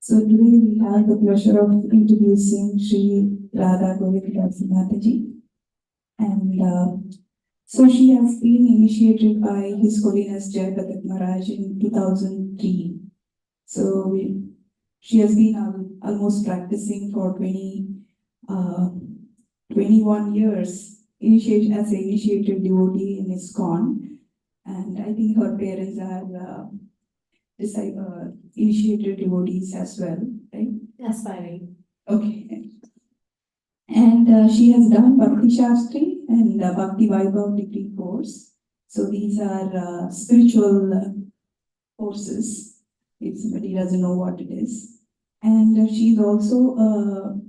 So today we have the pleasure of introducing Sri Radha Mataji, and so she has been initiated by His Holiness Jayapatak Maharaj in 2003. So she has been almost practicing for 21 years, as an initiated devotee in ISKCON, and I think her parents are initiated devotees as well, right? Aspiring. Okay. And she has done Bhakti Shastri and Bhakti Vaibhav degree course. So these are spiritual courses, if somebody doesn't know what it is. And she's also a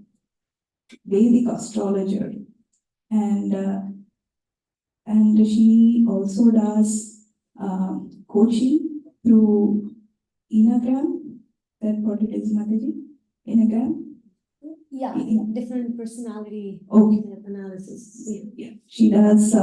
Vedic astrologer. And she also does coaching through Enneagram. That what it is, Mataji? Enneagram? Yeah, different personality analysis. Yeah. She does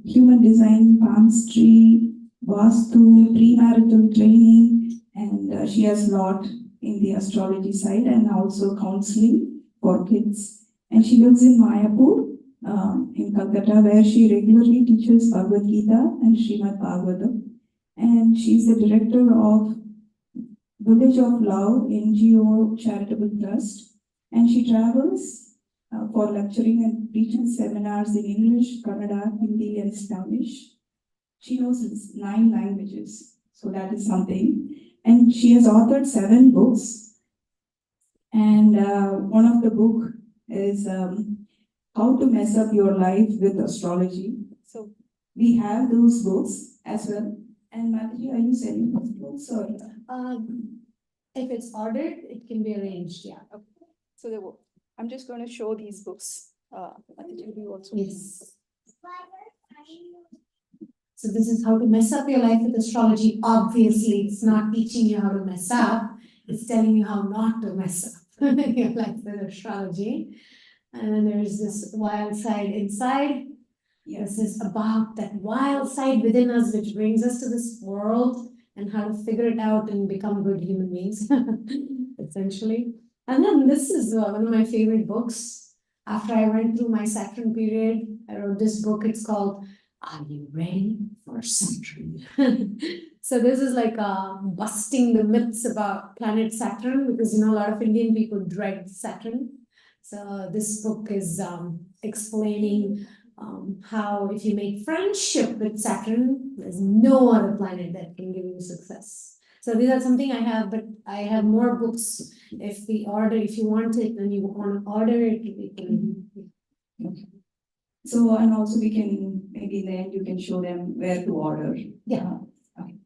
human design, palmistry, Vastu, premarital training, and she has a lot in the astrology side and also counseling for kids. And she lives in Mayapur, in Calcutta, where she regularly teaches Bhagavad Gita and Srimad Bhagavatam. And she's the director of Village of Love NGO Charitable Trust. And she travels for lecturing and teaching seminars in English, Kannada, Hindi, and Spanish. She knows 9 languages, so that is something. And she has authored 7 books. And one of the book is How to Mess Up Your Life with Astrology. So we have those books as well. And Mataji, are you selling those books or? If it's ordered, it can be arranged. Yeah. Okay. So I'm just going to show these books. Mataji, you also. Yes. So this is How to Mess Up Your Life with Astrology. Obviously, it's not teaching you how to mess up. It's telling you how not to mess up your life with astrology. And then there's this wild side inside. This is about that wild side within us, which brings us to this world and how to figure it out and become good human beings, essentially. And then this is one of my favorite books. After I went through my Saturn period, I wrote this book. It's called Are You Ready for Saturn? So this is like busting the myths about planet Saturn, because a lot of Indian people dread Saturn. So this book is explaining how if you make friendship with Saturn, there's no other planet that can give you success. So these are something I have, but I have more books. If you want it and you want to order it, we can. Okay. So, and also we can, maybe in the end, you can show them where to order. Yeah. Okay.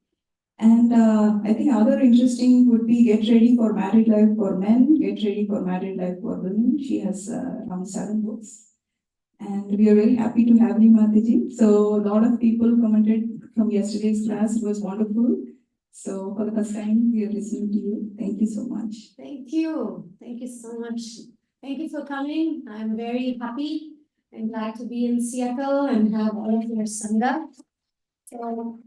And I think other interesting would be Get Ready for Married Life for Men, Get Ready for Married Life for Women. She has around 7 books. And we are very happy to have you, Mataji. So a lot of people commented from yesterday's class. It was wonderful. So for the first time, we are listening to you. Thank you so much. Thank you. Thank you so much. Thank you for coming. I'm very happy and glad to be in Seattle and have all of your Sangha. So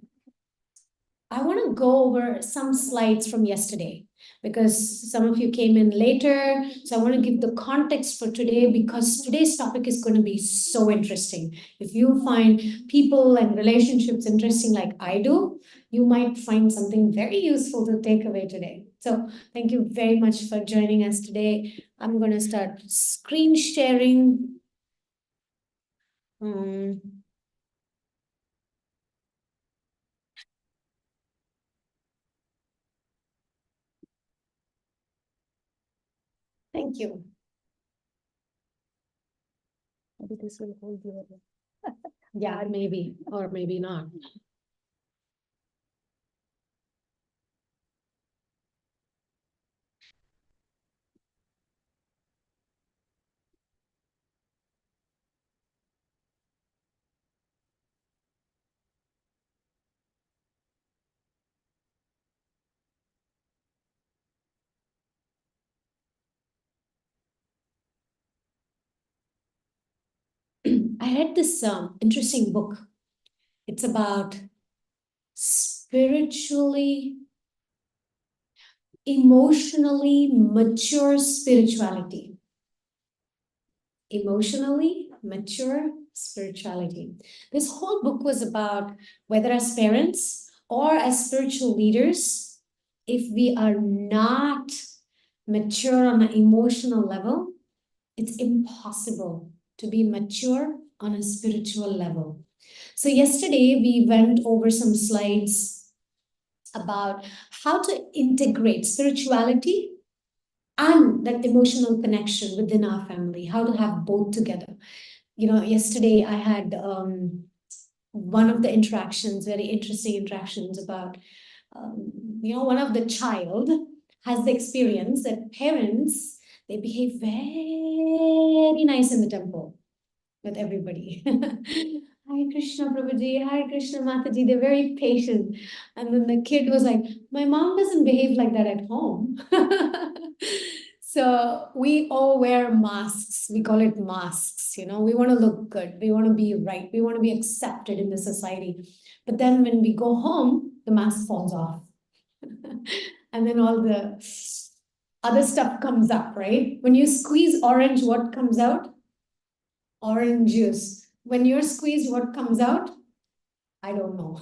I want to go over some slides from yesterday because some of you came in later. So I want to give the context for today because today's topic is going to be so interesting. If you find people and relationships interesting like I do, you might find something very useful to take away today. So thank you very much for joining us today. I'm going to start screen sharing. Thank you. Maybe this will hold you. Yeah, maybe, or maybe not. I read this interesting book. It's about spiritually emotionally mature spirituality. Emotionally mature spirituality. This whole book was about whether as parents or as spiritual leaders, if we are not mature on an emotional level, it's impossible to be mature on a spiritual level. So yesterday we went over some slides about how to integrate spirituality and that emotional connection within our family, how to have both together. Yesterday I had one of the interactions, very interesting interactions about, one of the child has the experience that parents, they behave very nice in the temple with everybody. Hi Krishna Prabhuji, hi Krishna Mataji, they're very patient. And then the kid was like, my mom doesn't behave like that at home. So we all wear masks. We call it masks. We want to look good. We want to be right. We want to be accepted in the society. But then when we go home, the mask falls off. And then all the other stuff comes up, right? When you squeeze orange, what comes out? Orange juice. When you're squeezed, what comes out? I don't know.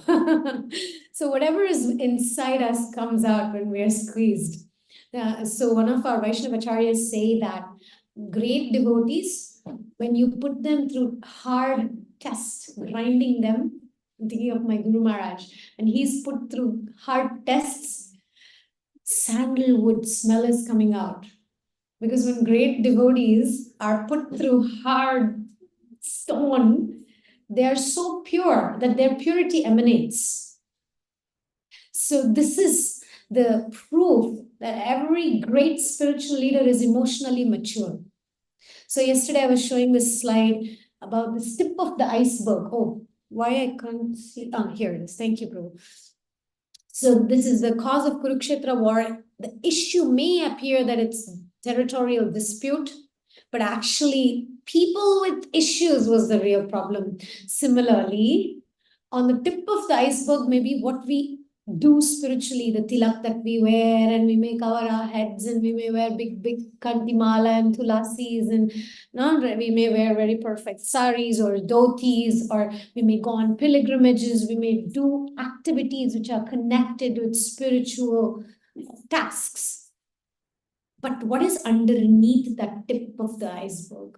So whatever is inside us comes out when we're squeezed. So one of our Vaishnavacharyas say that great devotees, when you put them through hard tests, grinding them, I'm thinking of my Guru Maharaj, and he's put through hard tests, sandalwood smell is coming out. Because when great devotees are put through hard stone, they are so pure that their purity emanates. So this is the proof that every great spiritual leader is emotionally mature. So yesterday I was showing this slide about the tip of the iceberg. Oh, why I can't see? Oh, here it is. Thank you, Prabhu. So this is the cause of Kurukshetra war. The issue may appear that it's territorial dispute, but actually people with issues was the real problem. Similarly, on the tip of the iceberg, maybe what we do spiritually, the tilak that we wear, and we may cover our heads, and we may wear big kantimala and tulasis, and we may wear very perfect saris or dhotis, or we may go on pilgrimages, we may do activities which are connected with spiritual tasks. But what is underneath that tip of the iceberg?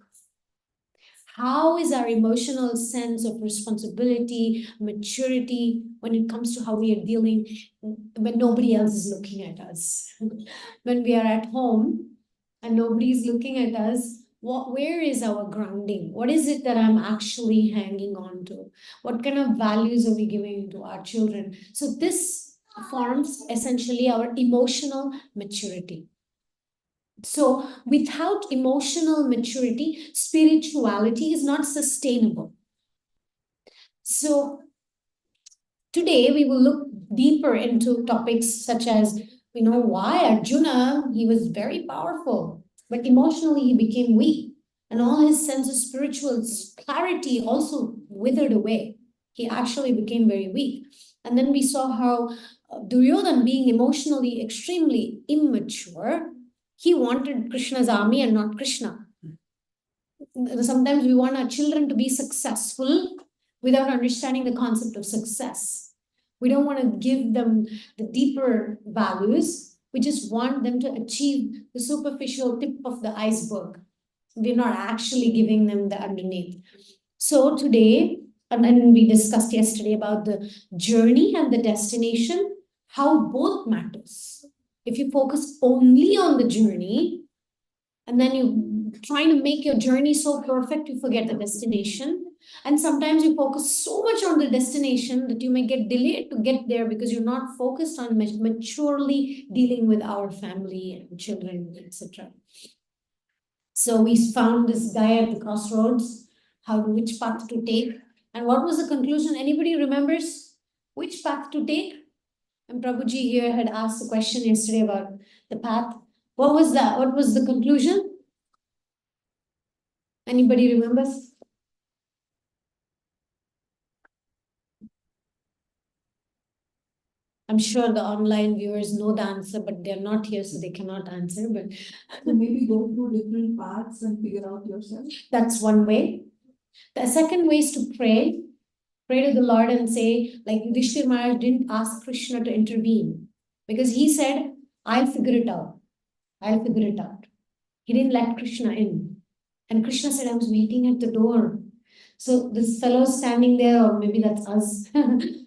How is our emotional sense of responsibility, maturity, when it comes to how we are dealing when nobody else is looking at us? When we are at home and nobody is looking at us, where is our grounding? What is it that I'm actually hanging on to? What kind of values are we giving to our children? So this forms essentially our emotional maturity. So without emotional maturity, spirituality is not sustainable. So today we will look deeper into topics such as, why Arjuna, he was very powerful, but emotionally he became weak, and all his sense of spiritual clarity also withered away. He actually became very weak. And then we saw how Duryodhan, being emotionally extremely immature, he wanted Krishna's army and not Krishna. Sometimes we want our children to be successful without understanding the concept of success. We don't want to give them the deeper values. We just want them to achieve the superficial tip of the iceberg. We're not actually giving them the underneath. So today, and then we discussed yesterday about the journey and the destination, how both matters. If you focus only on the journey, and then you trying to make your journey so perfect, you forget the destination. And sometimes you focus so much on the destination that you may get delayed to get there because you're not focused on maturely dealing with our family and children, etc. So we found this guy at the crossroads, which path to take. And what was the conclusion? Anybody remembers which path to take? And Prabhuji here had asked a question yesterday about the path. What was that? What was the conclusion? Anybody remembers? I'm sure the online viewers know the answer, but they're not here, so they cannot answer. But So maybe go through different paths and figure out yourself. that's one way. The second way is to pray. Pray to the Lord and say, like Yudhishthir Maharaj didn't ask Krishna to intervene because he said, I'll figure it out. I'll figure it out. He didn't let Krishna in. And Krishna said, I was waiting at the door. So this fellow standing there, or maybe that's us,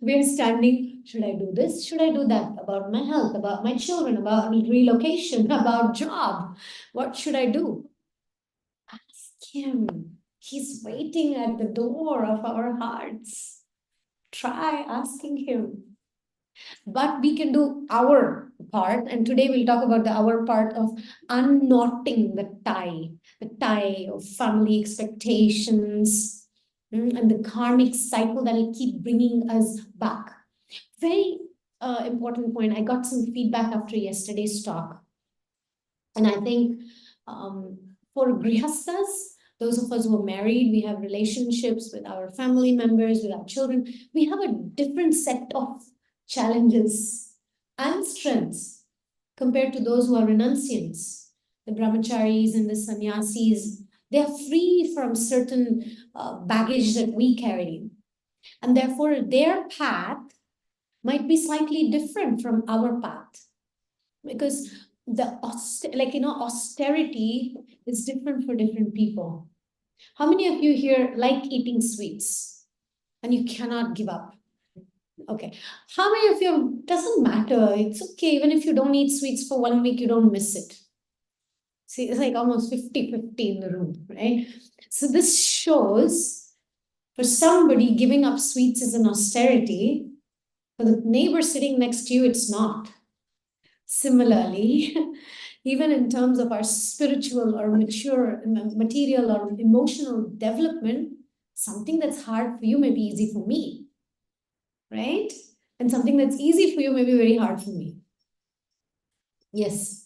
we're standing, should I do this? Should I do that? About my health, about my children, about relocation, about job. What should I do? Ask him. He's waiting at the door of our hearts. Try asking him. But we can do our part. And today we'll talk about the our part of unknotting the tie of family expectations, and the karmic cycle that will keep bringing us back. Very important point. I got some feedback after yesterday's talk. And I think for grihastas, those of us who are married, we have relationships with our family members, with our children, we have a different set of challenges and strengths compared to those who are renunciants. The brahmacharis and the sannyasis, they are free from certain baggage that we carry. And therefore, their path might be slightly different from our path. Because the austerity is different for different people. How many of you here like eating sweets and you cannot give up? Okay. How many of you, doesn't matter, it's okay, even if you don't eat sweets for 1 week, you don't miss it. See, it's like almost 50-50 in the room, right? So this shows for somebody giving up sweets is an austerity. For the neighbor sitting next to you, it's not. Similarly, even in terms of our spiritual or mature material or emotional development, something that's hard for you may be easy for me, right? And something that's easy for you may be very hard for me. Yes.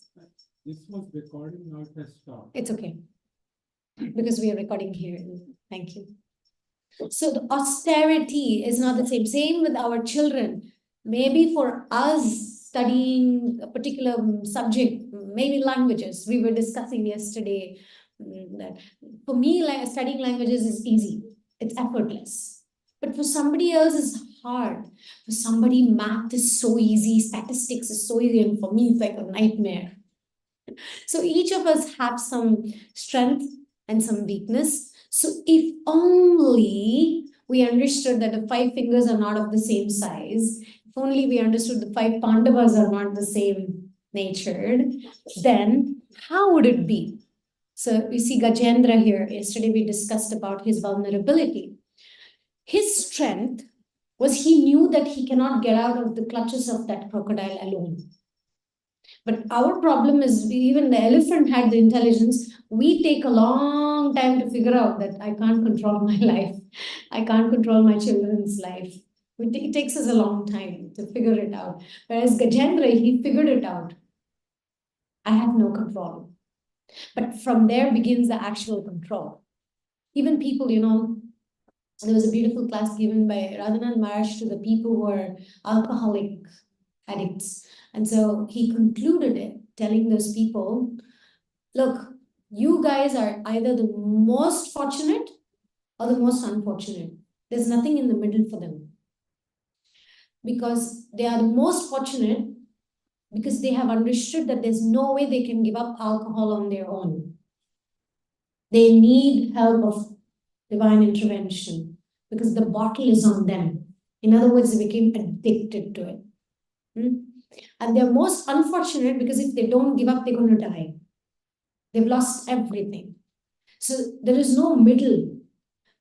This was recording, now it has stopped. It's okay. Because we are recording here. Thank you. So the austerity is not the same. Same with our children. Maybe for us, studying a particular subject, maybe languages. We were discussing yesterday that for me, studying languages is easy. It's effortless. But for somebody else, it's hard. For somebody, math is so easy, statistics is so easy, and for me, it's like a nightmare. So each of us have some strength and some weakness. So if only we understood that the 5 fingers are not of the same size, if only we understood the 5 Pandavas are not the same natured, then how would it be? So we see Gajendra here. Yesterday we discussed about his vulnerability. His strength was he knew that he cannot get out of the clutches of that crocodile alone. But our problem is even the elephant had the intelligence. We take a long time to figure out that I can't control my life. I can't control my children's life. It takes us a long time to figure it out. Whereas Gajendra, he figured it out. I have no control. But from there begins the actual control. Even people, there was a beautiful class given by Radhanath Maharaj to the people who are alcoholic addicts. And so he concluded it, telling those people, look, you guys are either the most fortunate or the most unfortunate. There's nothing in the middle for them. Because they are the most fortunate because they have understood that there's no way they can give up alcohol on their own. They need help of divine intervention because the bottle is on them. In other words, they became addicted to it. And they're most unfortunate because if they don't give up, they're going to die. They've lost everything. So there is no middle.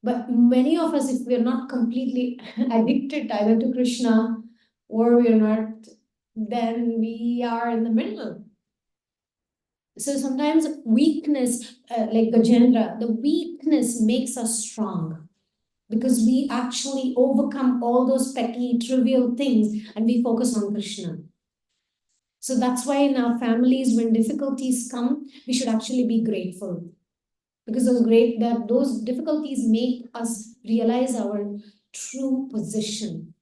But many of us, if we're not completely addicted either to Krishna or we're not, then we are in the middle. So sometimes weakness, like Gajendra, the weakness makes us strong because we actually overcome all those petty, trivial things and we focus on Krishna. So that's why in our families, when difficulties come, we should actually be grateful. Because those difficulties make us realize our true position.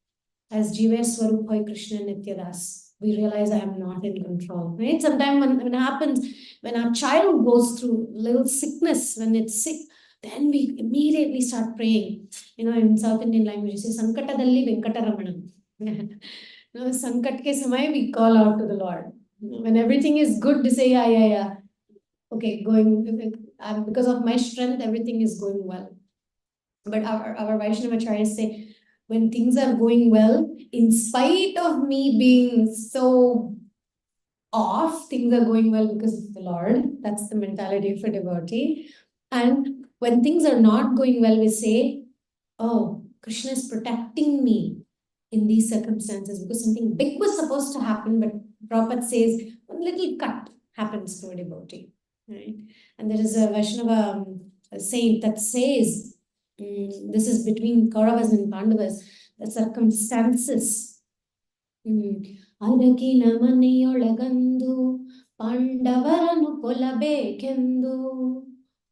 as Jiva Swarup Hoy Krishna Nityadas, we realize I am not in control, right? Sometimes when it happens, when our child goes through little sickness, when it's sick, then we immediately start praying. You know, in South Indian language, you say, Sankatadalli Venkataramanam. You know, Sankat ke samay, we call out to the Lord. When everything is good, they say, yeah. Okay, because of my strength, everything is going well. But our Vaishnava acharyas say, when things are going well, in spite of me being so off, things are going well because of the Lord. That's the mentality of a devotee. And when things are not going well, we say, oh, Krishna is protecting me in these circumstances because something big was supposed to happen, but Prabhupada says one little cut happens to a devotee, right? And there is a Vaishnava saint that says, this is between Kauravas and Pandavas, the circumstances. ಅದಕಿನ ಮನೆಯೊಳಗಂದು ಪಾಂಡವರನು ಕೊಲ್ಲಬೇಕೆಂದು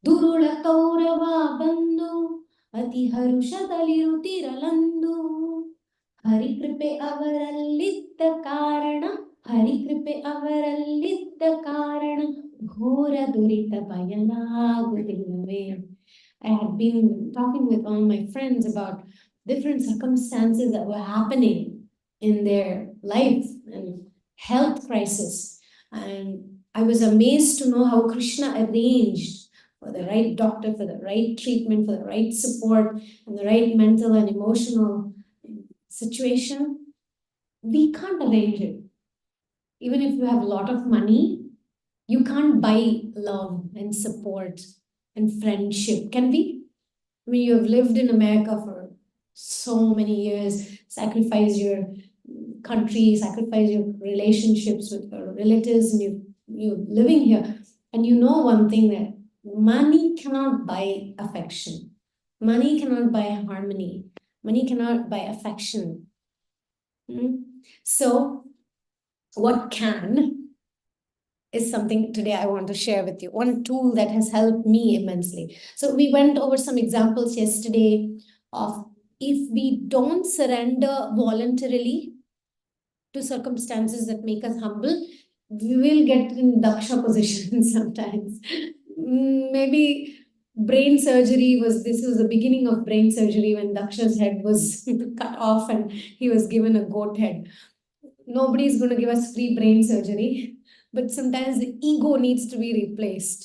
ದುರುಳ Kaurava ಬಂದು ಅತಿ ಹರುಷದಲ್ಲಿರುತ್ತಿರಲಂದು ಹರಿಕೃಪೆ ಅವರಲ್ಲಿದ್ದ ಕಾರಣ ಘೋರ ದುರಿತ ಬಯಲಾಗುವುದಿಲ್ಲವೇ. I had been talking with all my friends about different circumstances that were happening in their life and health crisis. And I was amazed to know how Krishna arranged for the right doctor, for the right treatment, for the right support, and the right mental and emotional situation. We can't arrange it. Even if you have a lot of money, you can't buy love and support and friendship. Can we? I mean, you have lived in America for so many years, sacrificed your country, sacrifice your relationships with your relatives, and you're living here. And you know one thing, that money cannot buy affection. Money cannot buy harmony. Money cannot buy affection. So what can is something today I want to share with you. One tool that has helped me immensely. So we went over some examples yesterday of if we don't surrender voluntarily to circumstances that make us humble, we will get in Daksha position sometimes. Maybe brain surgery was the beginning of brain surgery when Daksha's head was cut off and he was given a goat head. Nobody's going to give us free brain surgery, but sometimes the ego needs to be replaced.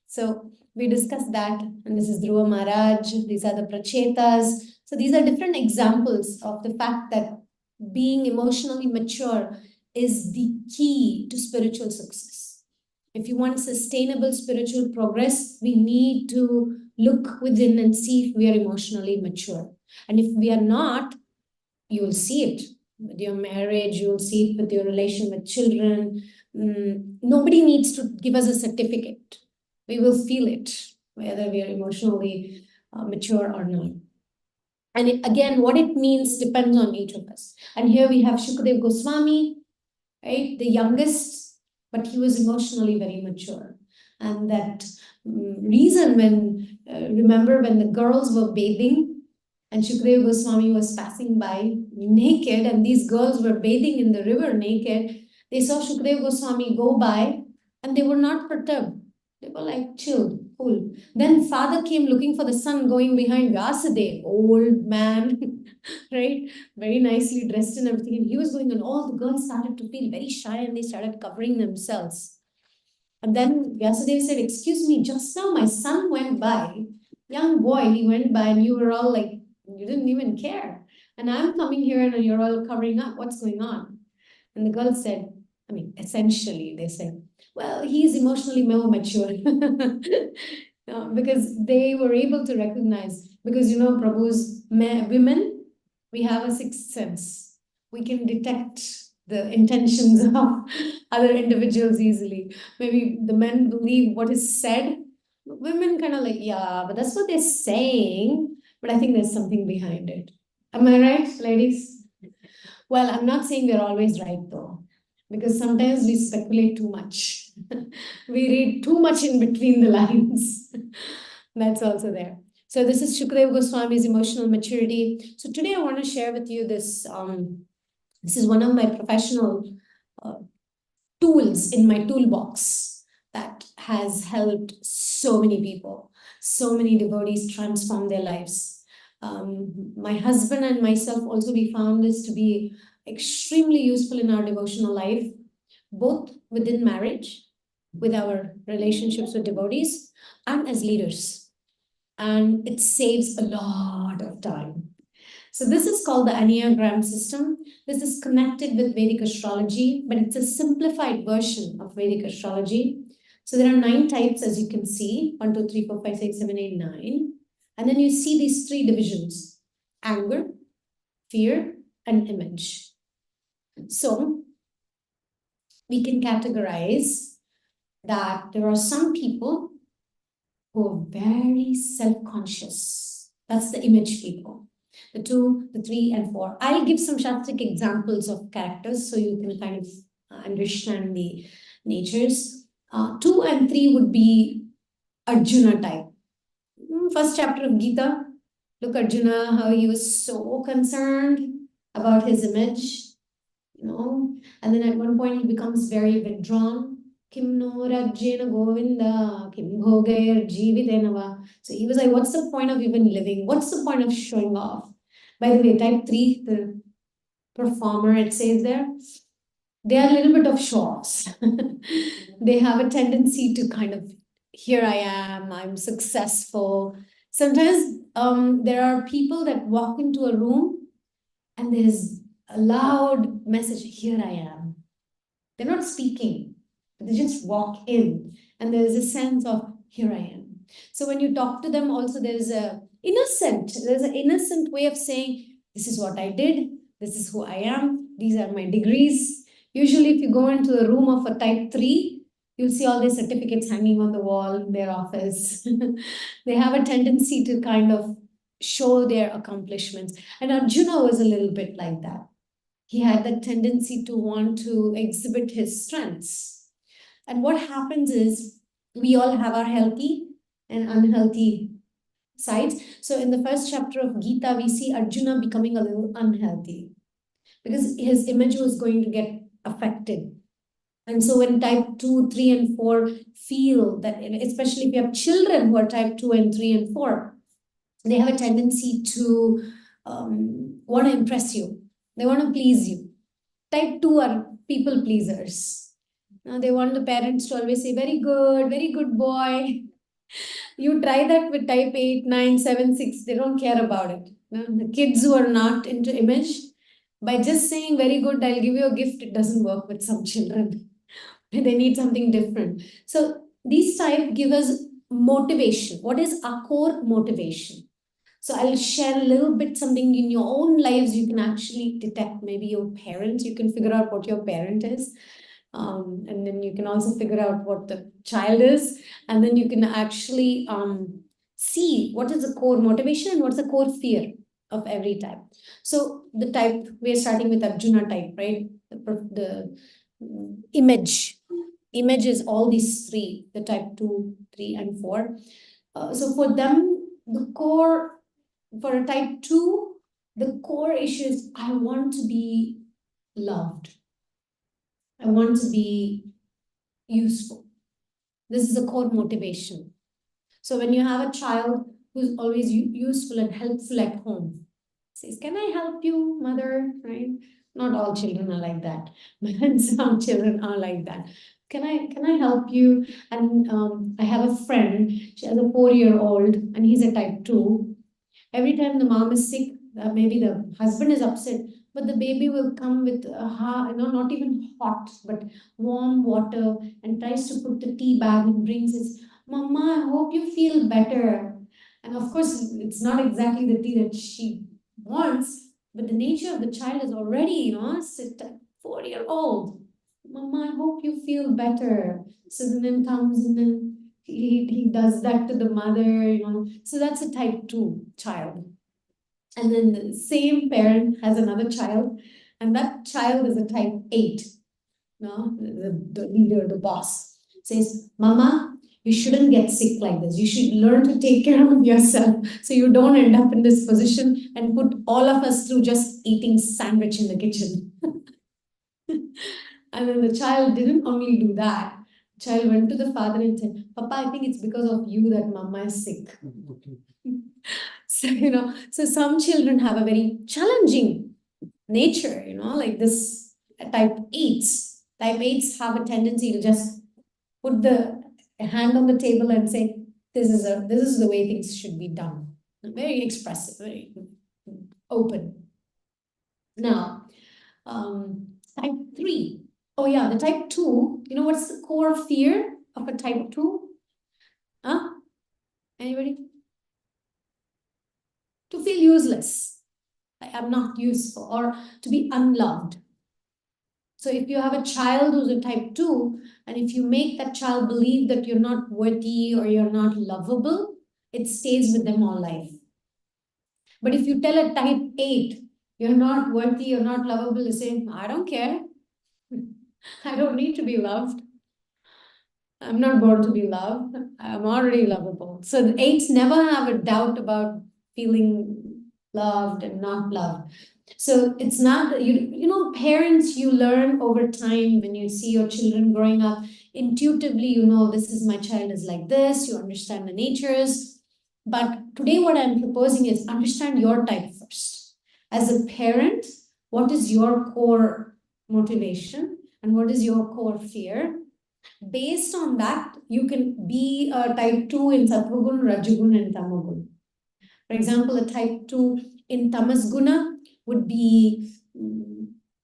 So we discussed that, and this is Dhruva Maharaj, these are the Prachetas. So these are different examples of the fact that being emotionally mature is the key to spiritual success. If you want sustainable spiritual progress, we need to look within and see if we are emotionally mature. And if we are not, you will see it with your marriage, you will see it with your relation with children. Nobody needs to give us a certificate. We will feel it, whether we are emotionally mature or not. And again, what it means depends on each of us. And here we have Shukadev Goswami, right? The youngest, but he was emotionally very mature. And that reason remember when the girls were bathing and Shukadev Goswami was passing by naked and these girls were bathing in the river naked, they saw Shukadev Goswami go by and they were not perturbed. They were like chilled, cool. Then father came looking for the son going behind Vyasadev, old man, right? Very nicely dressed and everything. And he was going, and all the girls started to feel very shy and they started covering themselves. And then Vyasadev said, excuse me, just now my son went by, young boy, he went by and you were all like, you didn't even care. And I'm coming here and you're all covering up. What's going on? And the girls said, I mean, essentially, they said, well, he's emotionally more mature. Because they were able to recognize, because, you know, Prabhu's women, we have a sixth sense. We can detect the intentions of other individuals easily. Maybe the men believe what is said. Women kind of like, yeah, but that's what they're saying. But I think there's something behind it. Am I right, ladies? Well, I'm not saying we're always right, though, because sometimes we speculate too much. We read too much in between the lines. That's also there. So this is Shukadeva Goswami's emotional maturity. So today I want to share with you this. This is one of my professional tools in my toolbox that has helped so many people, so many devotees transform their lives. My husband and myself also, we found this to be extremely useful in our devotional life, both within marriage, with our relationships with devotees, and as leaders. And it saves a lot of time. So this is called the Enneagram system. This is connected with Vedic astrology, but it's a simplified version of Vedic astrology. So there are 9 types, as you can see, 1, 2, 3, 4, 5, 6, 7, 8, 9. And then you see these 3 divisions: anger, fear, and image. So we can categorize that there are some people who are very self-conscious. That's the image people. The 2, the 3, and 4. I'll give some Shastric examples of characters so you can kind of understand the natures. 2 and 3 would be Arjuna type. First chapter of Gita. Look, Arjuna, how he was so concerned about his image, and then at one point he becomes very withdrawn. Kim no rajyena govinda, kim bhogair jividenava. So he was like, what's the point of even living? What's the point of showing off? By the way, type 3, the performer, it says there, they are a little bit of show-offs. They have a tendency to kind of, here I am, I'm successful. Sometimes there are people that walk into a room and there's a loud message, here I am. They're not speaking, but they just walk in and there's a sense of, here I am. So when you talk to them also, there's an innocent way of saying, this is what I did, this is who I am, these are my degrees. Usually if you go into the room of a type 3, you'll see all their certificates hanging on the wall in their office. They have a tendency to kind of show their accomplishments. And Arjuna was a little bit like that. He had that tendency to want to exhibit his strengths. And what happens is we all have our healthy and unhealthy sides. So in the first chapter of Gita, we see Arjuna becoming a little unhealthy because his image was going to get affected. And so when type 2, 3, and 4 feel that, especially if you have children who are type 2 and 3 and 4, they have a tendency to want to impress you. They want to please you. Type 2 are people pleasers. Now they want the parents to always say, very good boy. You try that with type 8, 9, 7, 6, they don't care about it. The kids who are not into image, by just saying very good, I'll give you a gift, it doesn't work with some children. They need something different. So these type give us motivation. What is our core motivation? So I'll share a little bit something in your own lives. You can actually detect maybe your parents. You can figure out what your parent is. And then you can also figure out what the child is. And then you can actually see what is the core motivation and what's the core fear of every type. So the type, we're starting with Arjuna type, right? The image. Image is all these 3, the type 2, 3, and 4. So for them, the core, for a type 2, the core issue is I want to be loved. I want to be useful. This is a core motivation. So when you have a child who's always useful and helpful at home, says, can I help you, mother? Right? Not all children are like that, but some children are like that. Can I help you? And I have a friend, she has a 4-year-old and he's a type 2. Every time the mom is sick, maybe the husband is upset, but the baby will come with not even hot, but warm water and tries to put the tea bag and brings it. Mama, I hope you feel better. And of course, it's not exactly the tea that she wants, but the nature of the child is already, 4-year-old. Mama, I hope you feel better. So then comes and then he does that to the mother, So that's a type 2 child. And then the same parent has another child, and that child is a type 8. The leader, the boss, says, Mama, You shouldn't get sick like this. You should learn to take care of yourself so you don't end up in this position and put all of us through just eating sandwich in the kitchen. And then the child didn't only do that. The child went to the father and said, Papa, I think it's because of you that Mama is sick. Okay. So, so some children have a very challenging nature, like this type 8s. Type 8s have a tendency to just put the hand on the table and say, this is the way things should be done. Very expressive, very open. Now, type 3. Oh yeah, the type 2, what's the core fear of a type 2? Huh? Anybody? To feel useless. I am not useful, or to be unloved. So if you have a child who's a type 2, and if you make that child believe that you're not worthy or you're not lovable, it stays with them all life. But if you tell a type 8, you're not worthy, you're not lovable, they say, I don't care. I don't need to be loved. I'm not born to be loved. I'm already lovable. So the 8s never have a doubt about feeling loved and not loved. So it's not, parents, you learn over time when you see your children growing up, intuitively, this is my child is like this, you understand the natures. But today what I'm proposing is understand your type first. As a parent, what is your core motivation and what is your core fear? Based on that, you can be a type 2 in Sattvagun, Rajagun, and Tamagun. For example, a type 2 in Tamas Guna would be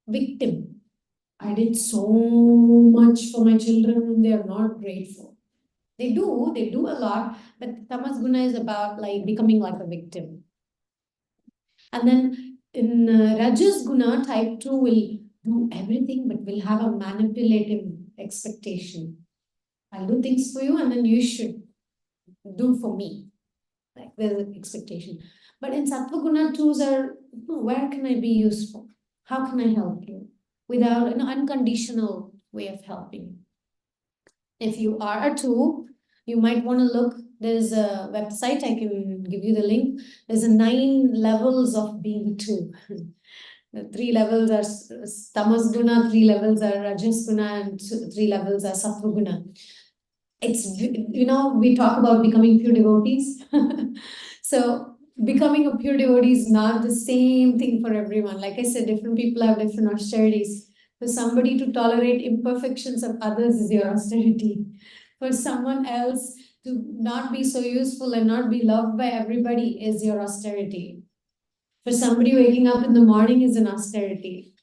victim. I did so much for my children, they are not grateful. They do a lot, but Tamas Guna is about like becoming like a victim. And then in Rajas Guna, type 2 will do everything, but will have a manipulative expectation. I'll do things for you and then you should do for me. Like there's an expectation. But in Sattvaguna, 2s are, where can I be useful? How can I help you? Without an unconditional way of helping. If you are a 2, you might want to look, there's a website, I can give you the link. There's a 9 levels of being 2. The 3 levels are Tamas Guna, 3 levels are Rajas Guna, and 3 levels are Sattva Guna. It's, we talk about becoming pure devotees. So becoming a pure devotee is not the same thing for everyone. Like I said, different people have different austerities. For somebody to tolerate imperfections of others is your austerity. For someone else to not be so useful and not be loved by everybody is your austerity. For somebody waking up in the morning is an austerity.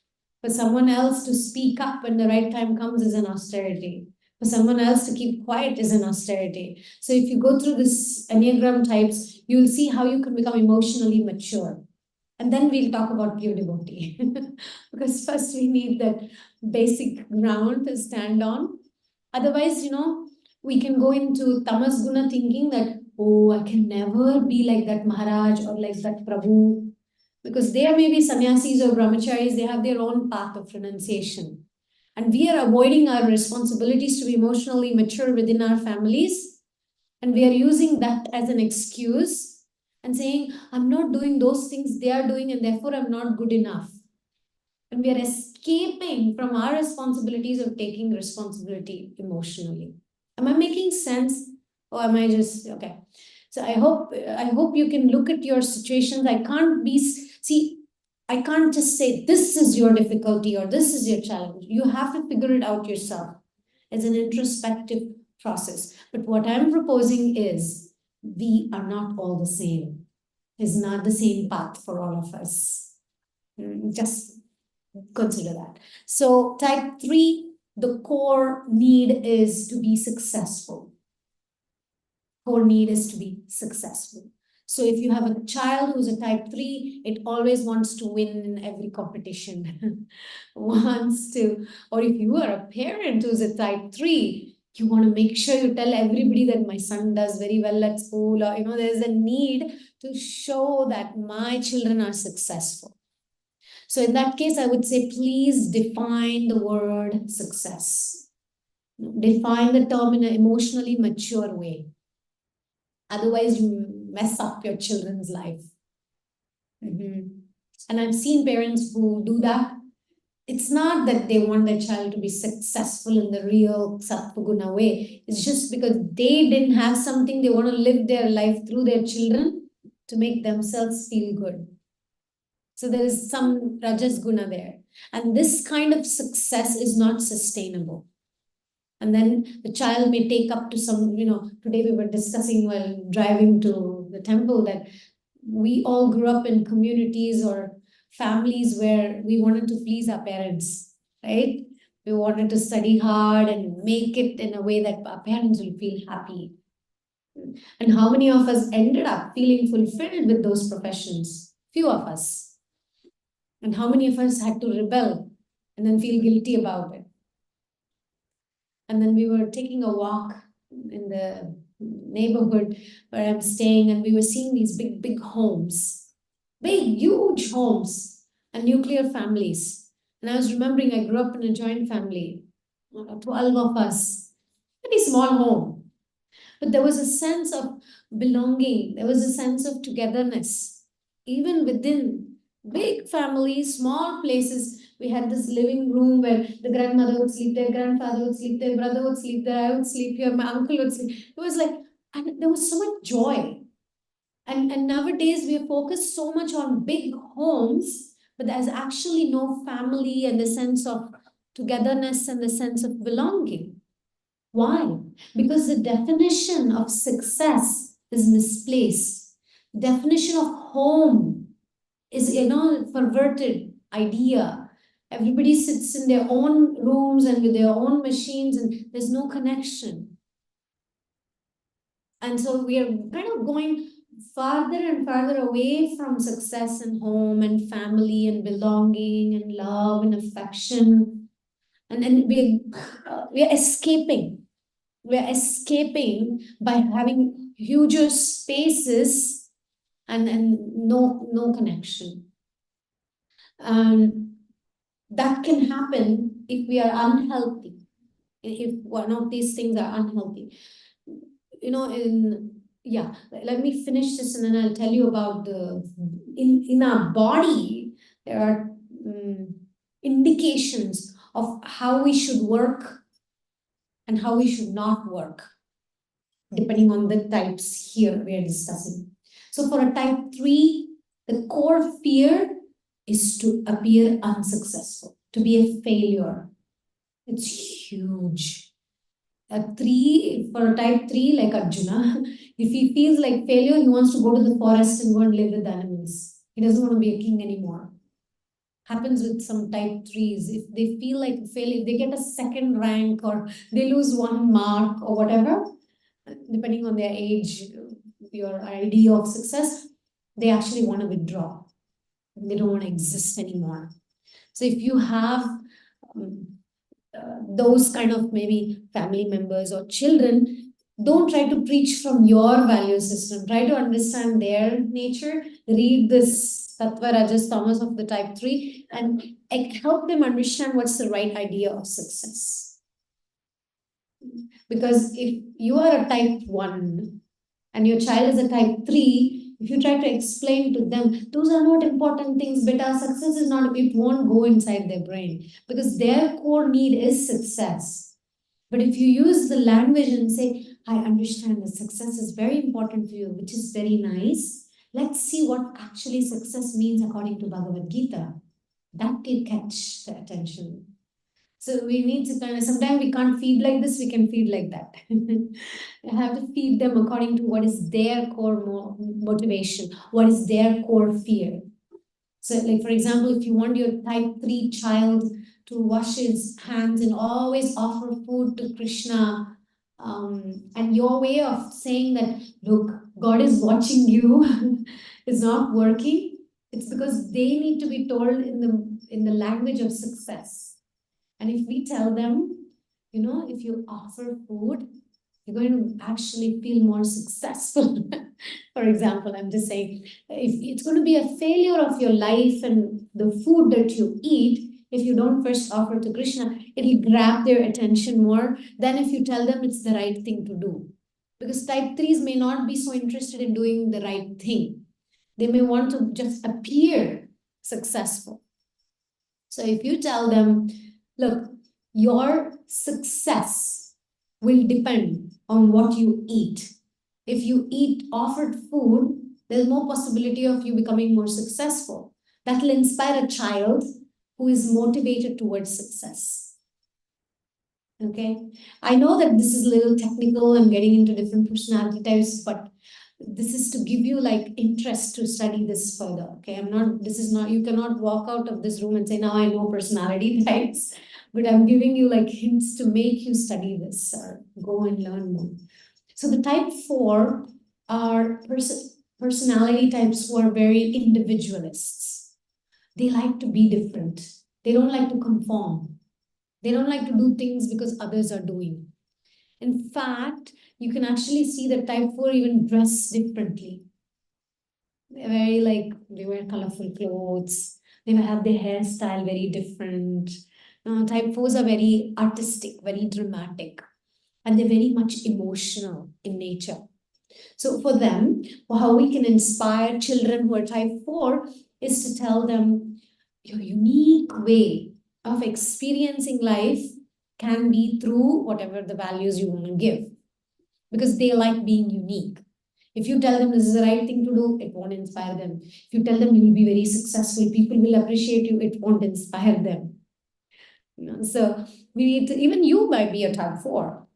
For someone else to speak up when the right time comes is an austerity. For someone else to keep quiet is an austerity. So if you go through this Enneagram types, you'll see how you can become emotionally mature. And then we'll talk about pure devotee. Because first we need that basic ground to stand on. Otherwise, we can go into Tamas Guna thinking that, oh, I can never be like that Maharaj or like that Prabhu. Because they are maybe sannyasis or brahmacharis, they have their own path of renunciation. And we are avoiding our responsibilities to be emotionally mature within our families. And we are using that as an excuse and saying, I'm not doing those things they are doing and therefore I'm not good enough. And we are escaping from our responsibilities of taking responsibility emotionally. Am I making sense? Or am I just, okay. So I hope you can look at your situations. I can't just say this is your difficulty or this is your challenge. You have to figure it out yourself. It's an introspective process. But what I'm proposing is we are not all the same. It's not the same path for all of us. Just consider that. So type 3, the core need is to be successful. Core need is to be successful. So if you have a child who's a type 3, it always wants to win in every competition. Wants to, or if you are a parent who's a type 3, you want to make sure you tell everybody that my son does very well at school, or there's a need to show that my children are successful. So in that case, I would say, please define the word success. Define the term in an emotionally mature way. Otherwise, you mess up your children's life. And I've seen parents who do that. It's not that they want their child to be successful in the real Sattva way. It's just because they didn't have something, they want to live their life through their children to make themselves feel good. So there is some Rajas Guna there. And this kind of success is not sustainable. And then the child may take up to some, today we were discussing while driving to the temple that we all grew up in communities or families where we wanted to please our parents, right? We wanted to study hard and make it in a way that our parents will feel happy. And how many of us ended up feeling fulfilled with those professions? Few of us. And how many of us had to rebel and then feel guilty about it? And then we were taking a walk in the neighborhood where I'm staying, and we were seeing these big, big homes, big, huge homes, and nuclear families. And I was remembering I grew up in a joint family, 12 of us, pretty small home. But there was a sense of belonging, there was a sense of togetherness, even within big families, small places. We had this living room where the grandmother would sleep there, grandfather would sleep there, brother would sleep there, I would sleep here, my uncle would sleep. It was like, and there was so much joy. And nowadays we are focused so much on big homes, but there's actually no family and the sense of togetherness and the sense of belonging. Why? Because the definition of success is misplaced. Definition of home is, perverted idea. Everybody sits in their own rooms and with their own machines, and there's no connection. And so we are kind of going farther and farther away from success and home and family and belonging and love and affection. And we are escaping. We are escaping by having huge spaces and no connection. That can happen if we are unhealthy, if one of these things are unhealthy. Let me finish this and then I'll tell you about in our body, there are indications of how we should work and how we should not work, depending on the types here we are discussing. So for a type 3, the core fear is to appear unsuccessful, to be a failure. It's huge. For a type 3, like Arjuna, if he feels like failure, he wants to go to the forest and go and live with animals. He doesn't want to be a king anymore. Happens with some type 3s. If they feel like failure, if they get a second rank or they lose 1 mark or whatever, depending on their age, your idea of success, they actually want to withdraw. They don't want to exist anymore. So if you have those kind of maybe family members or children, don't try to preach from your value system. Try to understand their nature. Read this Sattva, Rajas, Tamas of the type 3 and help them understand what's the right idea of success. Because if you are a type 1 and your child is a type 3, if you try to explain to them, those are not important things, beta, success is not, it won't go inside their brain because their core need is success. But if you use the language and say, I understand that success is very important for you, which is very nice. Let's see what actually success means according to Bhagavad Gita. That will catch the attention. So we need to sometimes we can't feed like this, we can feed like that. You have to feed them according to what is their core motivation, what is their core fear. So like, for example, if you want your type 3 child to wash his hands and always offer food to Krishna, and your way of saying that, look, God is watching you is not working, it's because they need to be told in the language of success. And if we tell them, if you offer food, you're going to actually feel more successful. For example, I'm just saying, if it's going to be a failure of your life and the food that you eat, if you don't first offer to Krishna, it'll grab their attention more than if you tell them it's the right thing to do. Because type 3s may not be so interested in doing the right thing. They may want to just appear successful. So if you tell them, look, your success will depend on what you eat. If you eat offered food, there's more possibility of you becoming more successful. That will inspire a child who is motivated towards success. Okay, I know that this is a little technical and getting into different personality types, but this is to give you like interest to study this further. Okay, this is not, you cannot walk out of this room and say, now I know personality types, but I'm giving you like hints to make you study this or go and learn more. So the type 4 are personality types who are very individualists. They like to be different. They don't like to conform. They don't like to do things because others are doing. In fact, you can actually see that type 4 even dress differently. They're very like, they wear colorful clothes. They have their hairstyle very different. Type 4s are very artistic, very dramatic, and they're very much emotional in nature. So for them, how we can inspire children who are type 4 is to tell them your unique way of experiencing life can be through whatever the values you want to give, because they like being unique. If you tell them this is the right thing to do, it won't inspire them. If you tell them you will be very successful, people will appreciate you, it won't inspire them. So we need to, even you might be a type 4.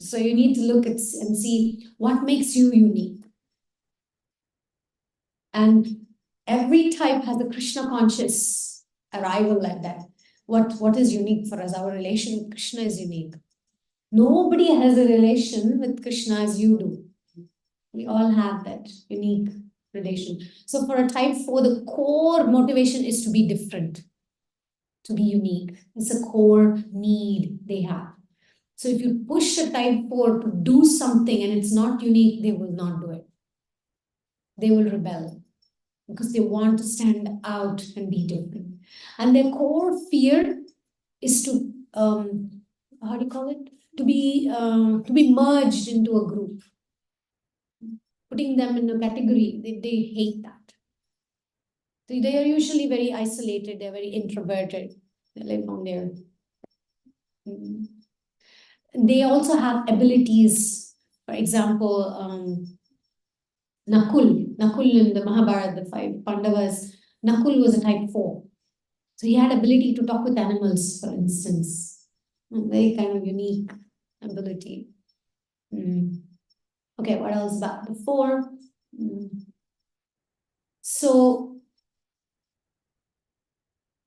So you need to look at and see what makes you unique. And every type has a Krishna conscious arrival like that. What is unique for us? Our relation with Krishna is unique. Nobody has a relation with Krishna as you do. We all have that unique relation. So for a type 4, the core motivation is to be different, to be unique. It's a core need they have. So if you push a type 4 to do something and it's not unique, they will not do it. They will rebel because they want to stand out and be different. And their core fear is to, how do you call it? To be merged into a group. Putting them in a category, they hate that. So they are usually very isolated, they're very introverted. They live on their... They also have abilities. For example, Nakul in the Mahabharata, the 5 Pandavas, Nakul was a type 4. So he had ability to talk with animals, for instance. Very kind of unique ability. Okay, what else about the 4? So,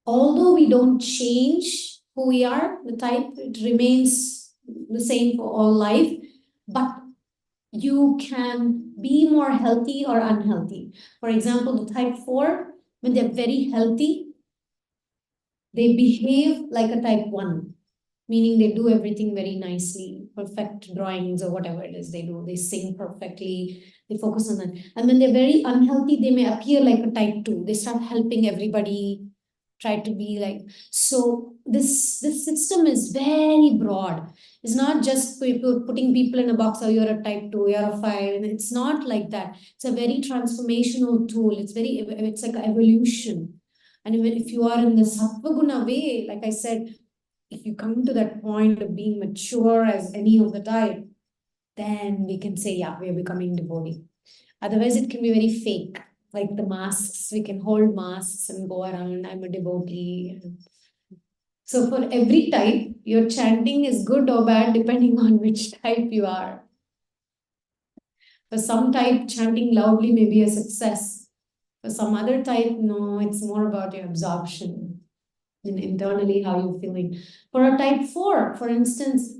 although we don't change who we are, the type, it remains the same for all life, but you can be more healthy or unhealthy. For example, the type 4, when they're very healthy, they behave like a type 1, meaning they do everything very nicely, perfect drawings or whatever it is they do. They sing perfectly, they focus on that. And when they're very unhealthy, they may appear like a type 2. They start helping everybody, try to be like... So this system is very broad. It's not just putting people in a box, oh, you're a type 2, you're a 5. And it's not like that. It's a very transformational tool. It's like an evolution. And even if you are in the sattva guna way, like I said, if you come to that point of being mature as any of the type, then we can say, yeah, we are becoming devotee. Otherwise, it can be very fake. Like the masks, we can hold masks and go around, I'm a devotee. So for every type, your chanting is good or bad depending on which type you are. For some type, chanting loudly may be a success. For some other type, no, it's more about your absorption and internally how you're feeling. For a type 4, for instance,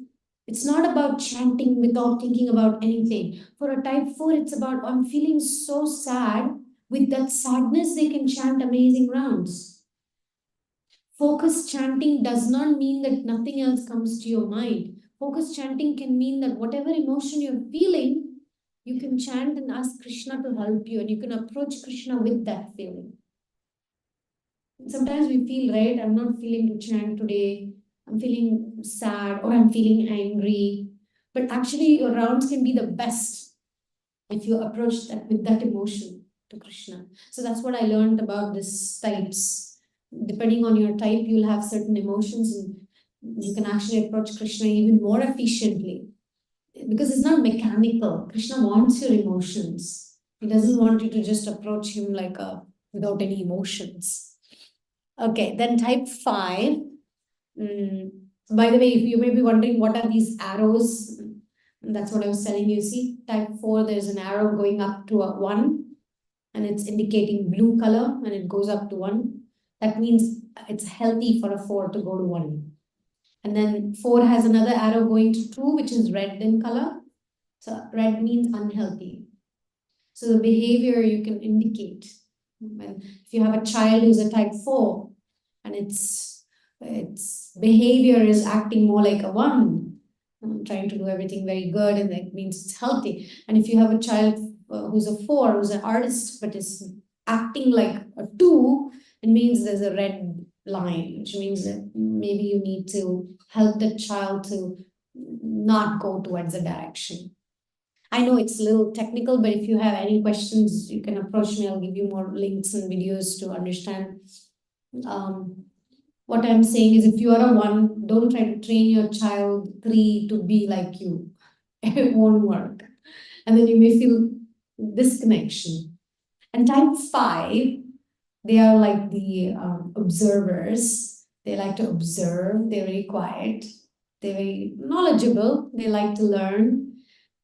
it's not about chanting without thinking about anything. For a type 4, it's about, I'm feeling so sad. With that sadness, they can chant amazing rounds. Focused chanting does not mean that nothing else comes to your mind. Focused chanting can mean that whatever emotion you're feeling, you can chant and ask Krishna to help you, and you can approach Krishna with that feeling. Sometimes we feel, right, I'm not feeling to chant today, I'm feeling sad or I'm feeling angry. But actually, your rounds can be the best if you approach that with that emotion to Krishna. So that's what I learned about this types. Depending on your type, you'll have certain emotions and you can actually approach Krishna even more efficiently because it's not mechanical. Krishna wants your emotions. He doesn't want you to just approach him like a without any emotions. Okay, then type 5. By the way, if you may be wondering what are these arrows, that's what I was telling you. See, type 4, there's an arrow going up to a 1 and it's indicating blue color and it goes up to 1. That means it's healthy for a 4 to go to 1. And then 4 has another arrow going to 2, which is red in color. So red means unhealthy. So the behavior you can indicate. If you have a child who's a type 4 and its behavior is acting more like a 1, trying to do everything very good, and that means it's healthy. And if you have a child who's a 4, who's an artist, but is acting like a 2, it means there's a red line, which means that maybe you need to help the child to not go towards a direction. I know it's a little technical, but if you have any questions, you can approach me. I'll give you more links and videos to understand. What I'm saying is if you are a 1, don't try to train your child 3 to be like you. It won't work. And then you may feel disconnection. And type 5, they are like the observers. They like to observe. They're very quiet. They're very knowledgeable. They like to learn.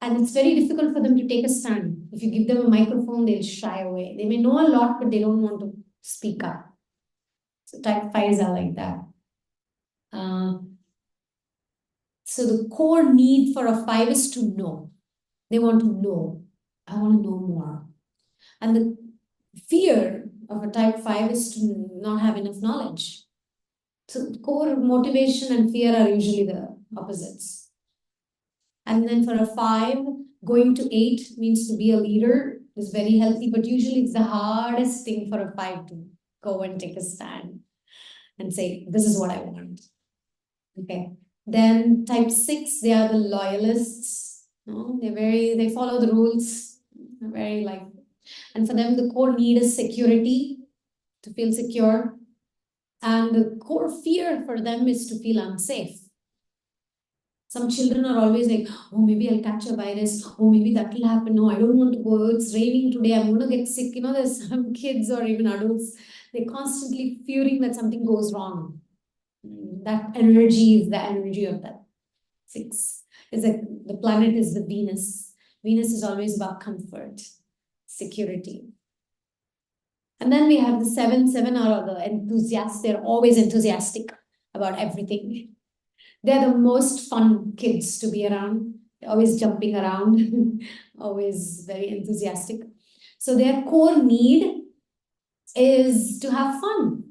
And it's very difficult for them to take a stand. If you give them a microphone, they'll shy away. They may know a lot, but they don't want to speak up. So type 5s are like that. So the core need for a 5 is to know. They want to know. I want to know more. And the fear of a type 5 is to not have enough knowledge. So core motivation and fear are usually the opposites. And then for a 5, going to 8 means to be a leader is very healthy, but usually it's the hardest thing for a 5 to go and take a stand and say, this is what I want. Okay. Then type 6, they are the loyalists. No, they follow the rules. They're very like, and for them, the core need is security, to feel secure. And the core fear for them is to feel unsafe. Some children are always like, oh, maybe I'll catch a virus. Oh, maybe that will happen. No, I don't want to go. It's raining today. I'm going to get sick. There's some kids or even adults, they're constantly fearing that something goes wrong. That energy is the energy of that 6. Is that the planet is the Venus. Venus is always about comfort, security. And then we have the 7. 7 are the enthusiasts. They're always enthusiastic about everything. They're the most fun kids to be around. They're always jumping around, always very enthusiastic. So their core need is to have fun.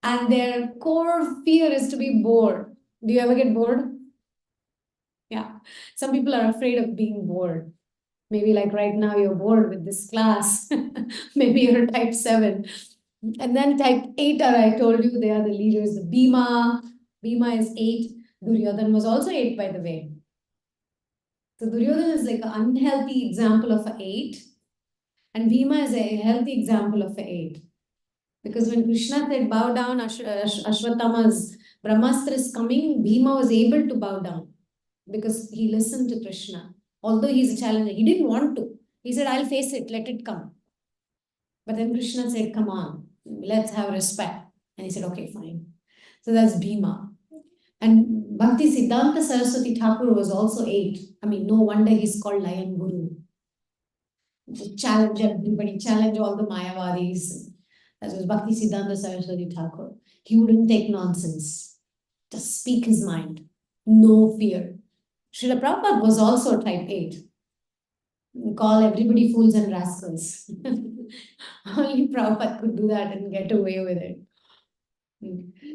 And their core fear is to be bored. Do you ever get bored? Yeah. Some people are afraid of being bored. Maybe like right now you're bored with this class. Maybe you're type 7. And then type 8 are, I told you, they are the leaders. The Bhima. Bhima is 8. Duryodhan was also 8, by the way. So Duryodhan is like an unhealthy example of an 8. And Bhima is a healthy example of an 8. Because when Krishna said, bow down, Ashwatthama's Brahmastra is coming, Bhima was able to bow down. Because he listened to Krishna. Although he's a challenger, he didn't want to. He said, I'll face it, let it come. But then Krishna said, come on, let's have respect. And he said, okay, fine. So that's Bhima. And Bhakti Siddhanta Saraswati Thakur was also 8. I mean, no wonder he's called Lion Guru. To challenge everybody, challenge all the Mayavadis. That was Bhakti Siddhanta Saraswati Thakur. He wouldn't take nonsense. Just speak his mind. No fear. Srila Prabhupada was also type 8. Call everybody fools and rascals. Only Prabhupada could do that and get away with it.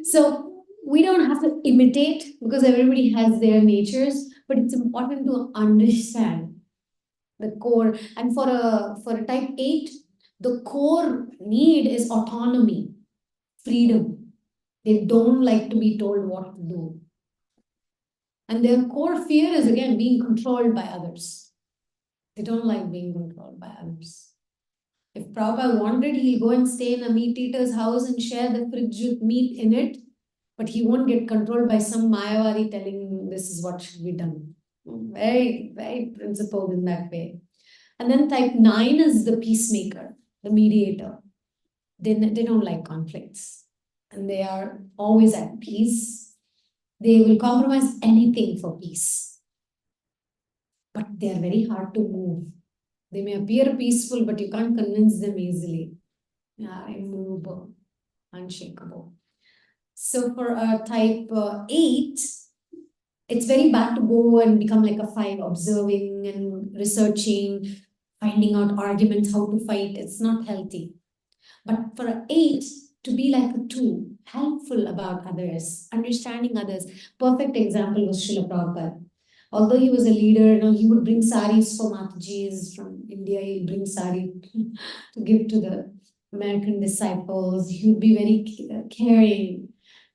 So we don't have to imitate because everybody has their natures, but it's important to understand the core. And for a type 8, the core need is autonomy. freedom. They don't like to be told what to do. And their core fear is again being controlled by others. They don't like being controlled by others. If Prabhupada wanted, he'll go and stay in a meat eater's house and share the fridge with meat in it, but he won't get controlled by some Mayawadi telling him this is what should be done. Very, very principled in that way. And then type 9 is the peacemaker, the mediator. They don't like conflicts and they are always at peace. They will compromise anything for peace. But they are very hard to move. They may appear peaceful, but you can't convince them easily. Yeah, immovable, unshakable. So for a type 8, it's very bad to go and become like a 5, observing and researching, finding out arguments, how to fight. It's not healthy. But for an 8, to be like a 2, helpful about others, understanding others. Perfect example was Srila Prabhupada. Although he was a leader, he would bring saris for Matajis from India. He'd bring sari to give to the American disciples. He would be very caring.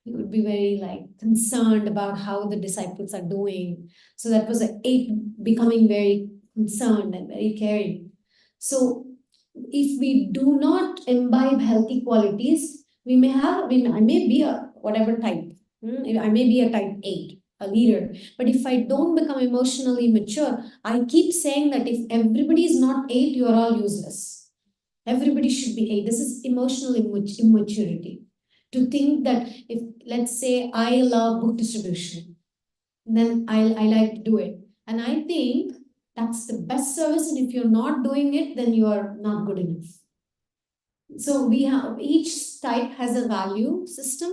He would be very concerned about how the disciples are doing. So that was an 8 becoming very concerned and very caring. So if we do not imbibe healthy qualities, I may be a whatever type. I may be a type 8, a leader. But if I don't become emotionally mature, I keep saying that if everybody is not 8, you are all useless. Everybody should be 8. This is emotional immaturity. To think that if, let's say, I love book distribution, then I like to do it. And I think that's the best service. And if you're not doing it, then you are not good enough. So we have, each type has a value system.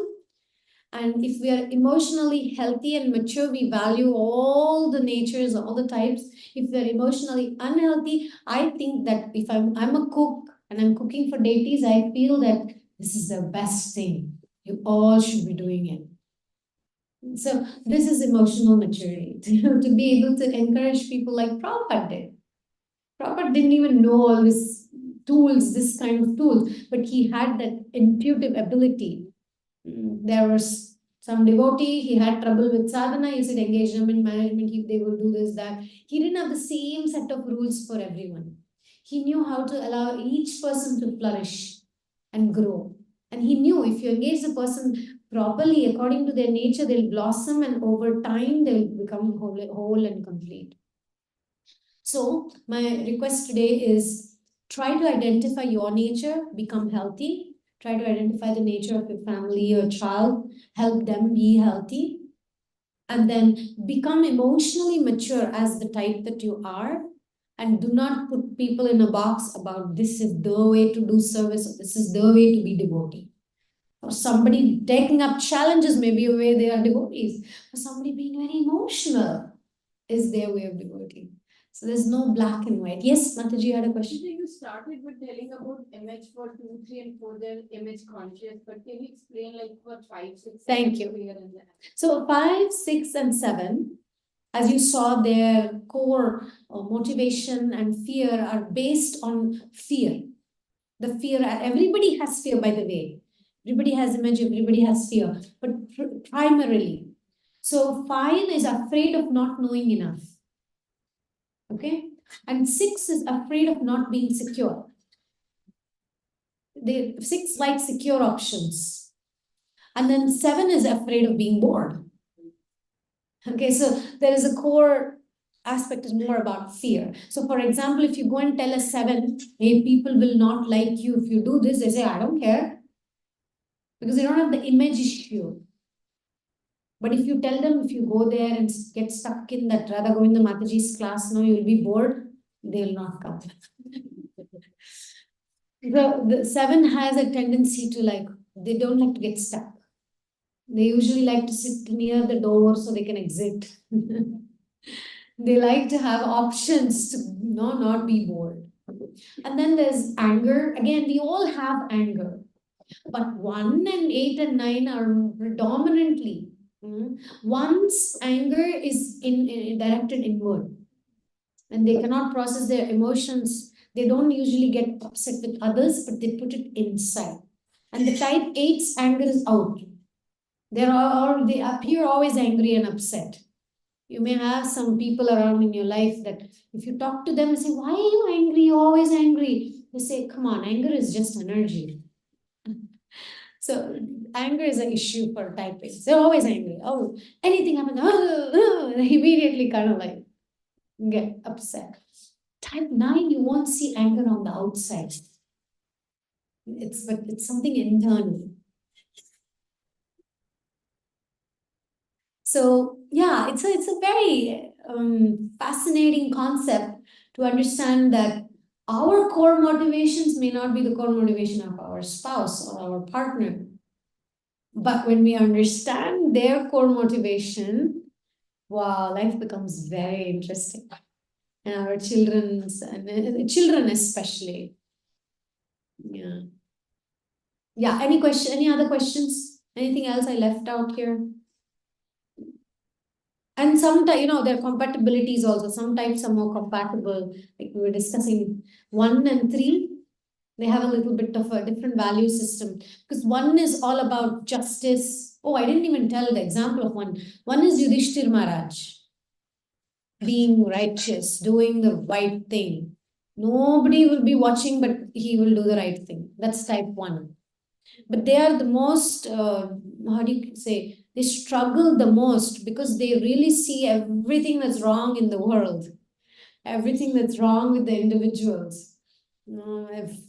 And if we are emotionally healthy and mature, we value all the natures, all the types. If we are emotionally unhealthy, I think that if I'm a cook and I'm cooking for deities, I feel that this is the best thing. You all should be doing it. So this is emotional maturity, to be able to encourage people like Prabhupada did. Prabhupada didn't even know all these tools, this kind of tools, but he had that intuitive ability. There was some devotee, he had trouble with sadhana, he said engage them in management, they will do this, that. He didn't have the same set of rules for everyone. He knew how to allow each person to flourish and grow. And he knew if you engage the person properly, according to their nature, they'll blossom and over time, they'll become whole and complete. So my request today is try to identify your nature, become healthy. Try to identify the nature of your family, your child, help them be healthy. And then become emotionally mature as the type that you are. And do not put people in a box about this is the way to do service, or this is the way to be devotee. For somebody taking up challenges may be a way they are devotees. For somebody being very emotional is their way of devotee. So there's no black and white. Yes, Mataji had a question. You started with telling about image for 2, 3, and 4, they're image conscious, but can you explain for 5, 6? Thank you. So 5, 6, and 7, as you saw, their core motivation and fear are based on fear. The fear, everybody has fear, by the way. Everybody has image, everybody has fear, but primarily. So 5 is afraid of not knowing enough. Okay, and 6 is afraid of not being secure. 6 likes secure options. And then 7 is afraid of being bored. Okay, so there is a core aspect is more about fear. So for example, if you go and tell a 7, hey, people will not like you if you do this, they say, I don't care. Because they don't have the image issue. But if you tell them, if you go there and get stuck in that Radha Govinda Mataji's class, no, you'll be bored, they'll not come. The 7 has a tendency to they don't like to get stuck. They usually like to sit near the door so they can exit. They like to have options to not be bored. And then there's anger. Again, we all have anger. But 1 and 8 and 9 are predominantly. One's anger is directed inward. And they cannot process their emotions. They don't usually get upset with others, but they put it inside. And the type 8's anger is out. They appear always angry and upset. You may have some people around in your life that if you talk to them and say, why are you angry? You're always angry. They say, come on, anger is just energy. So anger is an issue for type 8. They're always angry. Oh, anything happens, they immediately kind of like get upset. Type 9, you won't see anger on the outside. But it's something internal. So yeah, it's a very fascinating concept to understand that our core motivations may not be the core motivation of our spouse or our partner. But when we understand their core motivation, wow, life becomes very interesting. And our children especially. Yeah. Yeah, any other questions? Anything else I left out here? And sometimes, there are compatibilities also. Some types are more compatible. Like we were discussing 1 and 3, they have a little bit of a different value system. Because 1 is all about justice. Oh, I didn't even tell the example of 1. 1 is Yudhishthir Maharaj. Being righteous, doing the right thing. Nobody will be watching, but he will do the right thing. That's type 1. But they are the most, how do you say, they struggle the most because they really see everything that's wrong in the world, everything that's wrong with the individuals.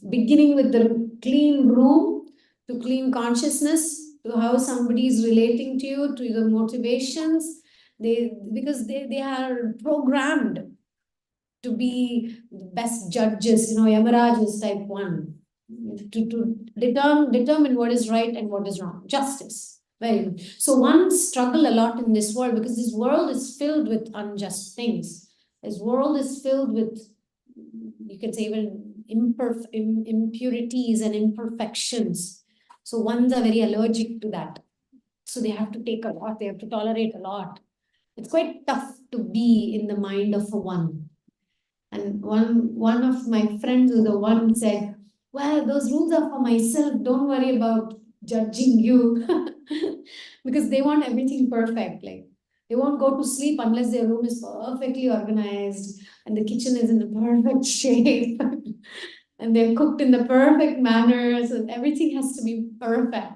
Beginning with the clean room to clean consciousness to how somebody is relating to you, to the motivations, because they are programmed to be the best judges. Yamaraj is type 1. To determine what is right and what is wrong. Justice. Very good. So one struggle a lot in this world because this world is filled with unjust things. This world is filled with, you can say, even impurities and imperfections. So ones are very allergic to that. So they have to take a lot, they have to tolerate a lot. It's quite tough to be in the mind of a 1. And one of my friends who's a 1 said, well, those rules are for myself. Don't worry about judging you. Because they want everything perfect. Like they won't go to sleep unless their room is perfectly organized and the kitchen is in the perfect shape and they're cooked in the perfect manners and everything has to be perfect.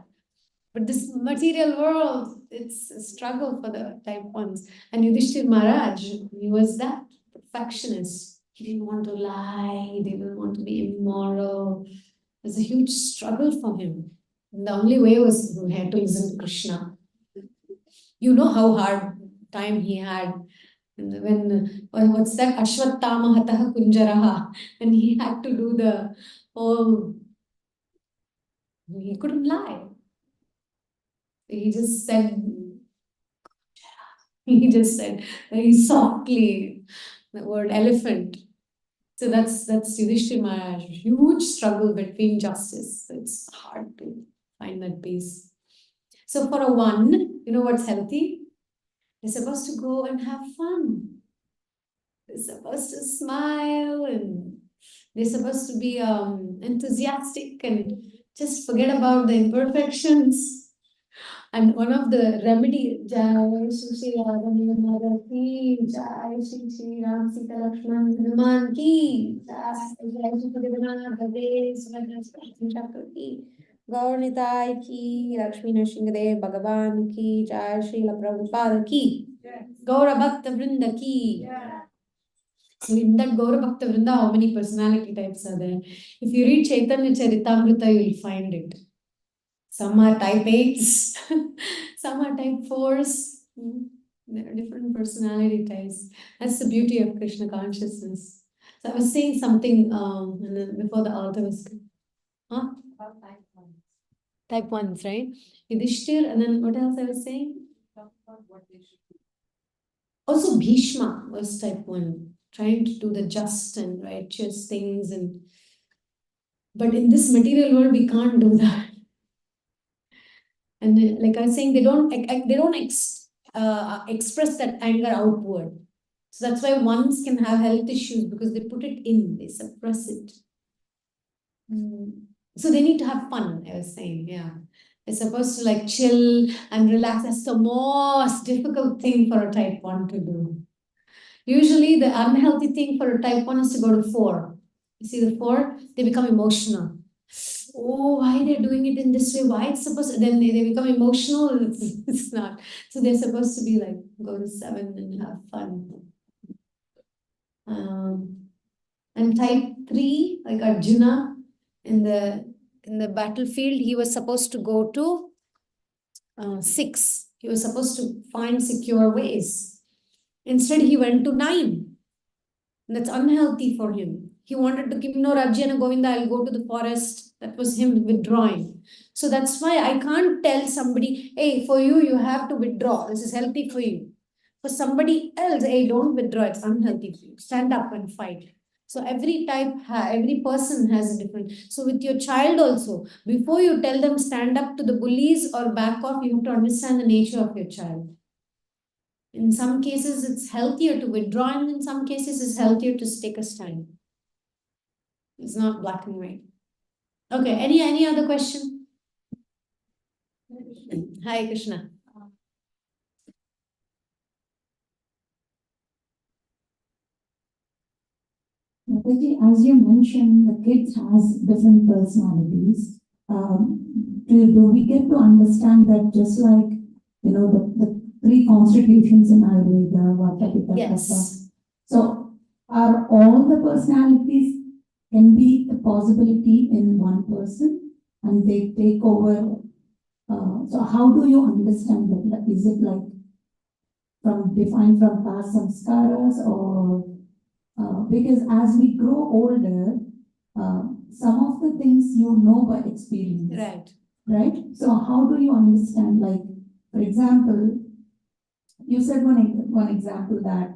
But this material world, it's a struggle for the type 1s. And Yudhishthir Maharaj, he was that perfectionist. He didn't want to lie. He didn't want to be immoral. It was a huge struggle for him. And the only way was he had to listen to Krishna. You know how hard time he had. And what's that? Ashwattama Hataha Kunjaraha. And he had to do the whole, he couldn't lie. He just said, he just said very softly the word elephant. So that's Yudhishthir Maharaj. Huge struggle between justice. It's hard to find that peace. So for a 1, you know what's healthy? They're supposed to go and have fun. They're supposed to smile and they're supposed to be enthusiastic and just forget about the imperfections. And one of the remedy, Jai Shri Ram Mother ki, Jai Shri Ram Sita Lakshman Hanuman ki, Jai Shri Padmanath Bhave Subhadra Chakra ki, Gaur Nitai ki, Lakshmi Nrsimhadev Bhagavan ki, Jai Shri Prabhupada ki, Gaura Bhakta Vrinda ki. So in that Gaura Bhakta Vrinda, how many personality types are there? If you read Chaitanya Charitamrita, you'll find it. Some are type 8s, some are type 4s. There are different personality types. That's the beauty of Krishna consciousness. So I was saying something and then before the altar was, huh? About type 1. Type 1s, right? Yudhishthir, and then what else I was saying? Talk about what they should do. Also Bhishma was type 1, trying to do the just and righteous things. But in this material world, we can't do that. And then, like I was saying, they don't express that anger outward. So that's why 1s can have health issues because they put it in, they suppress it. So they need to have fun, I was saying, yeah. They're supposed to like chill and relax. That's the most difficult thing for a type 1 to do. Usually the unhealthy thing for a type 1 is to go to 4. You see the 4? They become emotional. Oh, why they're doing it in this way? Why it's supposed to, then they become emotional and it's not. So they're supposed to be like, go to 7 and have fun. And type 3, like Arjuna, in the battlefield, he was supposed to go to 6. He was supposed to find secure ways. Instead, he went to 9. That's unhealthy for him. He wanted to give, no, Rajyana Govinda, I'll go to the forest. That was him withdrawing. So that's why I can't tell somebody, hey, for you, you have to withdraw. This is healthy for you. For somebody else, hey, don't withdraw. It's unhealthy for you. Stand up and fight. So every type, every person has a different. So with your child also, before you tell them stand up to the bullies or back off, you have to understand the nature of your child. In some cases, it's healthier to withdraw, and in some cases, it's healthier to take a stand. It's not black and white. Okay, any other question? Hi, Krishna. Mataji, as you mentioned, the kids has different personalities. Do we get to understand that just like, the three constitutions in Ayurveda, Vata, Pitta, Yes. Kapha. So are all the personalities can be a possibility in one person and they take over? So how do you understand that? Like, is it like defined from past samskaras or because as we grow older, some of the things you know by experience. Right. Right? So how do you understand, like, for example, you said one example that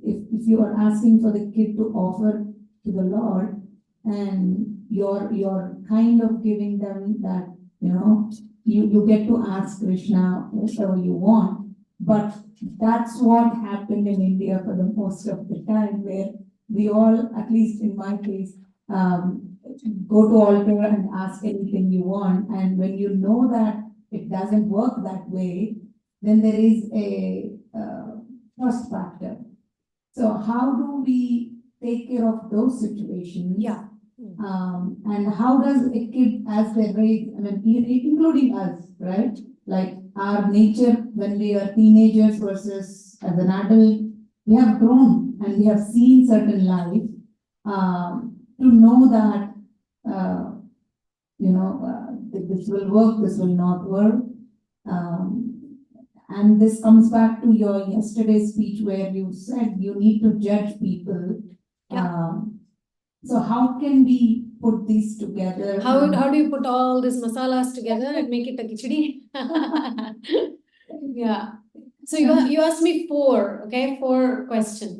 if you are asking for the kid to offer to the Lord and you're kind of giving them that, you get to ask Krishna whatever you want, but that's what happened in India for the most of the time, where we all, at least in my case, go to altar and ask anything you want. And when you know that it doesn't work that way, then there is a trust factor. So how do we take care of those situations? Yeah. And how does a kid, as they raise, I mean, including us, right? Like our nature when we are teenagers versus as an adult, we have grown and we have seen certain life to know that, this will work, this will not work. And this comes back to your yesterday's speech where you said you need to judge people. Yeah. So how can we put these together? How do you put all these masalas together and make it a khichdi? Yeah. So you asked me 4, okay? 4 questions.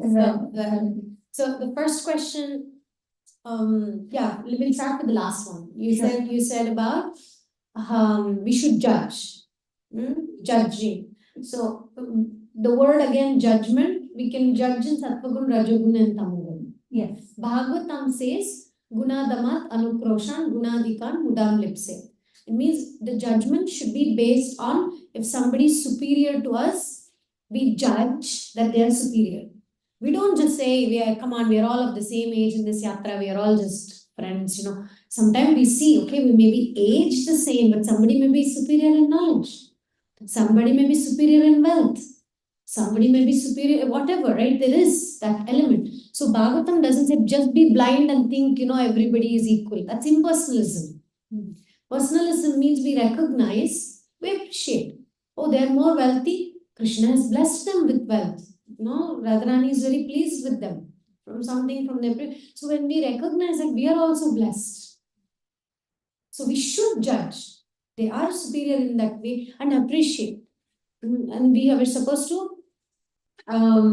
So the first question, yeah, we'll start with the last one. You said about we should judge. Judging. So the word again, judgment, we can judge in Sattvagun, Rajogun, and Tamagun. Yes. Bhagavatam says, Gunadamat Anukroshan Gunadikan Mudam Lipse. It means the judgment should be based on if somebody is superior to us, we judge that they are superior. We don't just say, we are all of the same age in this yatra, we are all just friends, Sometimes we see, okay, we may be aged the same, but somebody may be superior in knowledge. Somebody may be superior in wealth. Somebody may be superior, whatever, right? There is that element. So Bhagavatam doesn't say just be blind and think, everybody is equal. That's impersonalism. Personalism means we recognize, we appreciate. Oh, they're more wealthy. Krishna has blessed them with wealth. Radharani is very pleased with them from something from their. So when we recognize that we are also blessed. So we should judge. They are superior in that way and appreciate. And we are supposed to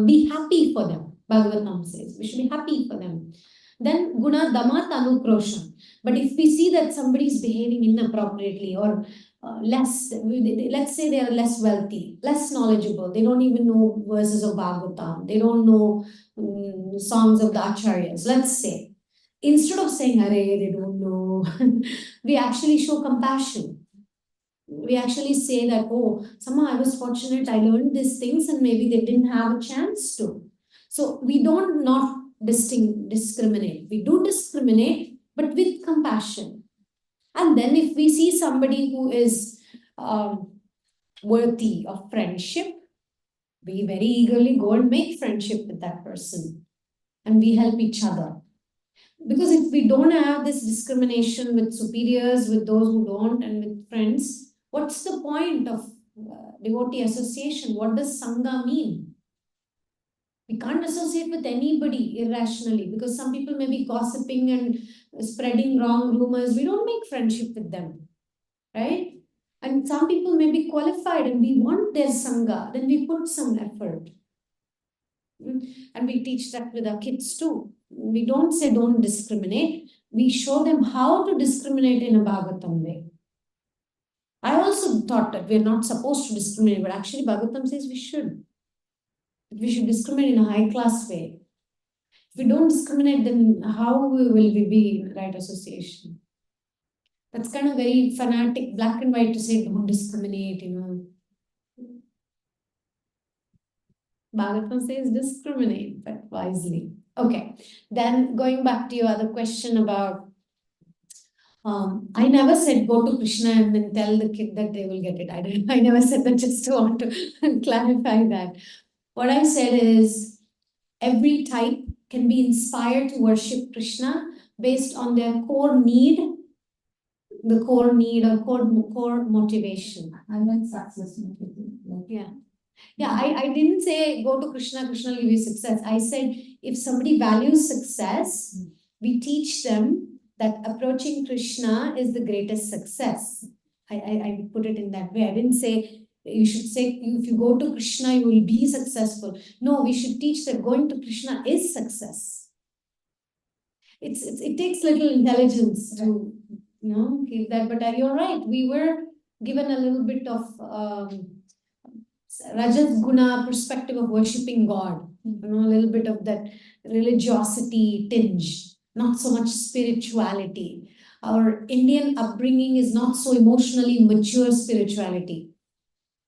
be happy for them. Bhagavatam says we should be happy for them. Then guna dama tanu kroshan. But if we see that somebody is behaving inappropriately or less, let's say they are less wealthy, less knowledgeable, they don't even know verses of Bhagavatam, they don't know songs of the acharyas, let's say. instead of saying, "Arey, they don't know," we actually show compassion. We actually say that, oh, somehow I was fortunate, I learned these things, and maybe they didn't have a chance to. So we don't not discriminate. We do discriminate, but with compassion. And then if we see somebody who is worthy of friendship, we very eagerly go and make friendship with that person. And we help each other. Because if we don't have this discrimination with superiors, with those who don't, and with friends, what's the point of devotee association? What does Sangha mean? We can't associate with anybody irrationally because some people may be gossiping and spreading wrong rumors. We don't make friendship with them, right? And some people may be qualified and we want their Sangha, then we put some effort. And we teach that with our kids too. We don't say don't discriminate. We show them how to discriminate in a Bhagavatam way. I also thought that we're not supposed to discriminate, but actually Bhagavatam says we should. We should discriminate in a high class way. If we don't discriminate, then how will we be in right association? That's kind of very fanatic, black and white to say don't discriminate, Bhagavatam says discriminate, but wisely. Okay, then going back to your other question about, I never said go to Krishna and then tell the kid that they will get it. I never said that, just to want to clarify that. What I said is every type can be inspired to worship Krishna based on their core need, the core need or core motivation. I meant success motivation. Yeah. Yeah, I didn't say go to Krishna, Krishna will give you success. I said if somebody values success, we teach them that approaching Krishna is the greatest success. I put it in that way. I didn't say you should say if you go to Krishna, you will be successful. No, we should teach that going to Krishna is success. It takes little intelligence to give that, but you're right. We were given a little bit of Rajat Guna perspective of worshipping God, a little bit of that religiosity tinge, not so much spirituality. Our Indian upbringing is not so emotionally mature spirituality.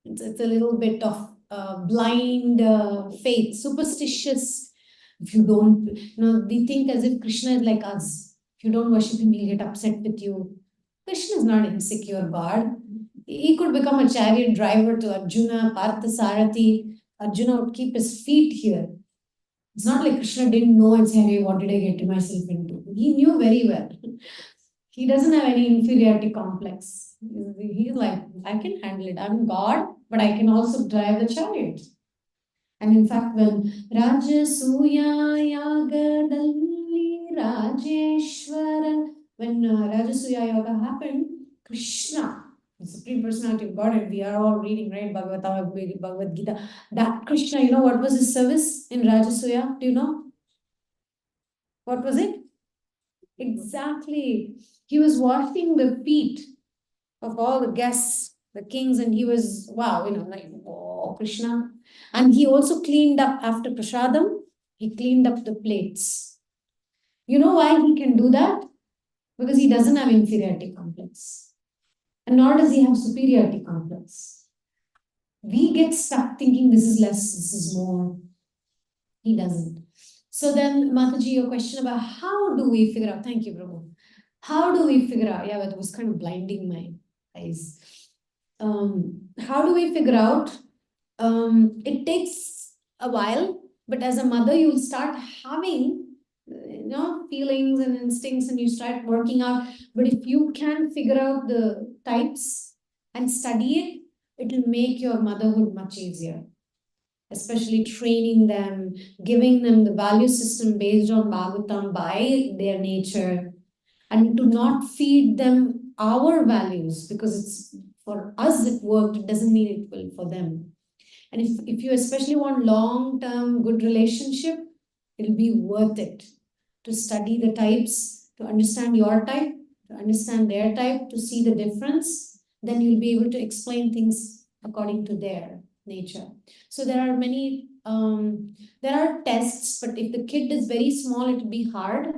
It's a little bit of blind faith, superstitious. If you don't, we think as if Krishna is like us. If you don't worship him, he'll get upset with you. Krishna is not an insecure God. He could become a chariot driver to Arjuna, Partha Sarathi. Arjuna would keep his feet here. It's not like Krishna didn't know and say, hey, what did I get myself into? He knew very well. He doesn't have any inferiority complex. He's like, I can handle it. I'm God, but I can also drive the chariot. And in fact, when Rajasuya Yagadalli Rajeshwara, when Rajasuya Yaga happened, Krishna, the Supreme Personality of God, and we are all reading, right, Bhagavad Gita. That Krishna, what was his service in Rajasuya? Do you know? What was it? Exactly. He was washing the feet of all the guests, the kings, and he was, wow, like, oh, Krishna. And he also cleaned up after Prasadam, he cleaned up the plates. You know why he can do that? Because he doesn't have inferiority complex. And nor does he have superiority complex. We get stuck thinking this is less, this is more. He doesn't. So then, Mataji, your question about how do we figure out, thank you, Prabhu. How do we figure out, that was kind of blinding my eyes. How do we figure out? It takes a while, but as a mother, you'll start having feelings and instincts and you start working out. But if you can figure out the types and study it, it will make your motherhood much easier. Especially training them, giving them the value system based on Bhagavatam by their nature, and to not feed them our values because it's for us it worked, it doesn't mean it will for them. And if you especially want long-term good relationship, it'll be worth it to study the types, to understand your type, to understand their type, to see the difference. Then you'll be able to explain things according to their nature. So there are many, there are tests, but if the kid is very small, it will be hard.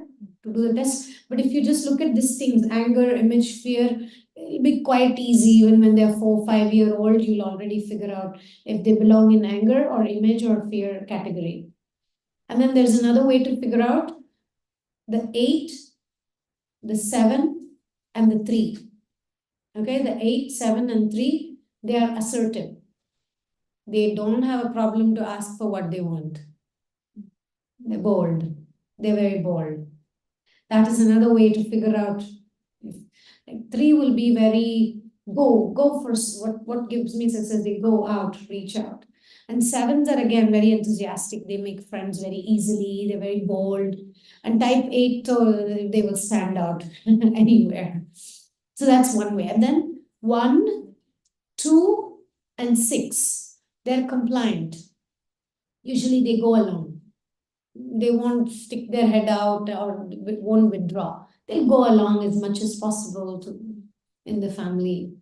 to do the test. But if you just look at these things, anger, image, fear, it'll be quite easy. Even when they're 4, 5 year old, you'll already figure out if they belong in anger or image or fear category. And then there's another way to figure out the 8, the 7, and the 3. Okay, the 8, 7, and 3, they are assertive. They don't have a problem to ask for what they want. They're bold. They're very bold. That is another way to figure out. Like 3 will be very go for what gives me success. They go out, reach out. And 7s are again very enthusiastic. They make friends very easily. They're very bold. And type 8, they will stand out anywhere. So that's one way. And then 1, 2, and 6, they're compliant. Usually they go along. They won't stick their head out or won't withdraw. They'll go along as much as possible in the family,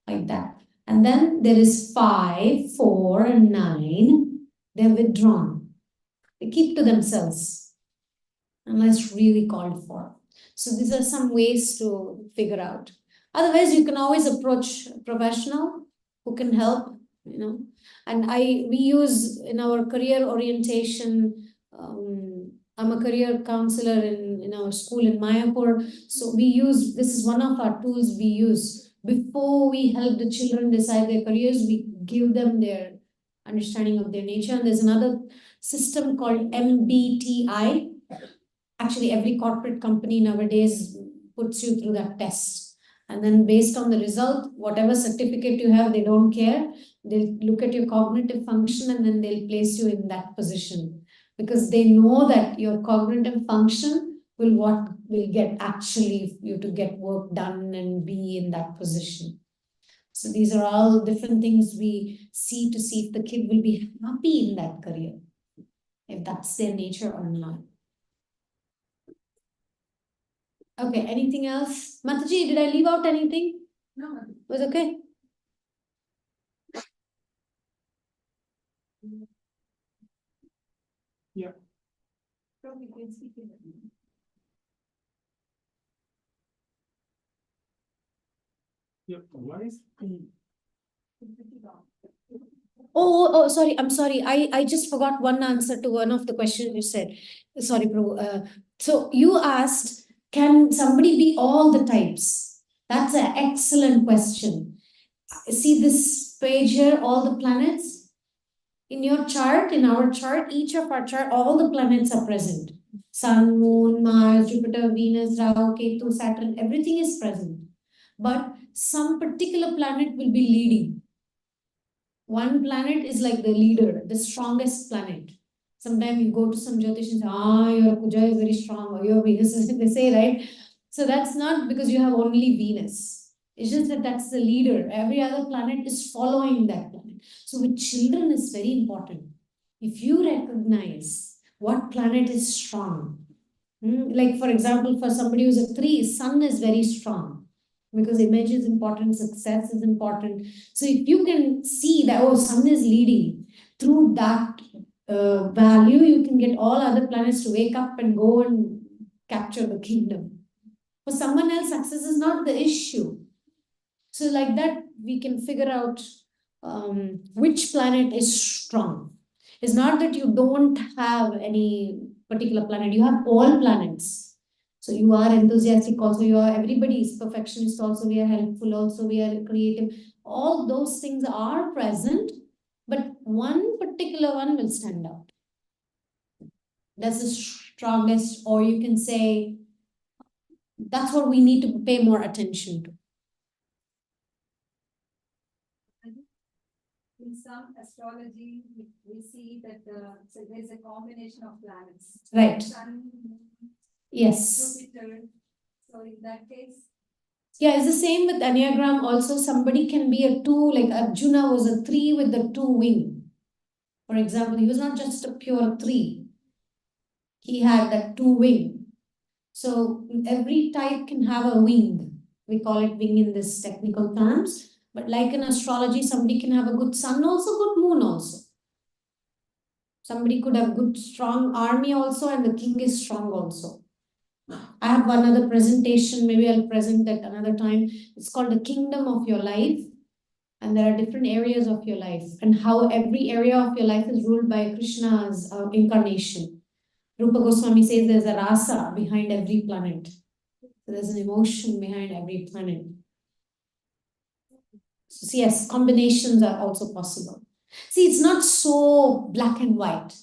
like that. And then there is 5, 4, and 9. They're withdrawn. They keep to themselves unless really called for. So these are some ways to figure out. Otherwise, you can always approach a professional who can help, And we use in our career orientation, I'm a career counselor in our school in Mayapur. So this is one of our tools we use. Before we help the children decide their careers, we give them their understanding of their nature. And there's another system called MBTI. Actually, every corporate company nowadays puts you through that test. And then based on the result, whatever certificate you have, they don't care. They'll look at your cognitive function and then they'll place you in that position. Because they know that your cognitive function will get actually you to get work done and be in that position. So these are all different things we see to see if the kid will be happy in that career, if that's their nature or not. Okay, anything else? Mataji, did I leave out anything? No. Was okay? Yeah. Probably can speak in it. Yeah, why is the Oh, sorry. I'm sorry. I just forgot one answer to one of the questions you said. Sorry, Prabhu. So you asked, can somebody be all the types? That's an excellent question. See this page here, all the planets? In your chart, in our chart, each of our chart, all the planets are present. Sun, Moon, Mars, Jupiter, Venus, Rahu, Ketu, Saturn, everything is present. But some particular planet will be leading. One planet is like the leader, the strongest planet. Sometimes you go to some Jyotish and say, your Kuja is very strong, or your Venus is, they say, right? So that's not because you have only Venus. It's just that that's the leader. Every other planet is following that planet. So with children, it's very important. If you recognize what planet is strong, like for example, for somebody who's a 3, Sun is very strong because image is important, success is important. So if you can see that, Sun is leading, through that value, you can get all other planets to wake up and go and capture the kingdom. For someone else, success is not the issue. So like that, we can figure out which planet is strong. It's not that you don't have any particular planet, you have all planets. So you are enthusiastic also, everybody is perfectionist also, we are helpful also, we are creative. All those things are present, but one particular one will stand out. That's the strongest, or you can say, that's what we need to pay more attention to. In some astrology, we see that so there's a combination of planets. Right. Sun, Moon, Yes. Jupiter. So in that case, yeah, it's the same with Enneagram. Also, somebody can be a 2, like Arjuna was a 3 with the 2 wing. For example, he was not just a pure 3. He had that 2 wing. So every type can have a wing. We call it wing in this technical terms. But like in astrology, somebody can have a good sun also, good moon also. Somebody could have good strong army also, and the king is strong also. I have one other presentation, maybe I'll present that another time. It's called the kingdom of your life. And there are different areas of your life and how every area of your life is ruled by Krishna's incarnation. Rupa Goswami says there's a rasa behind every planet. So there's an emotion behind every planet. So yes, combinations are also possible. See, it's not so black and white.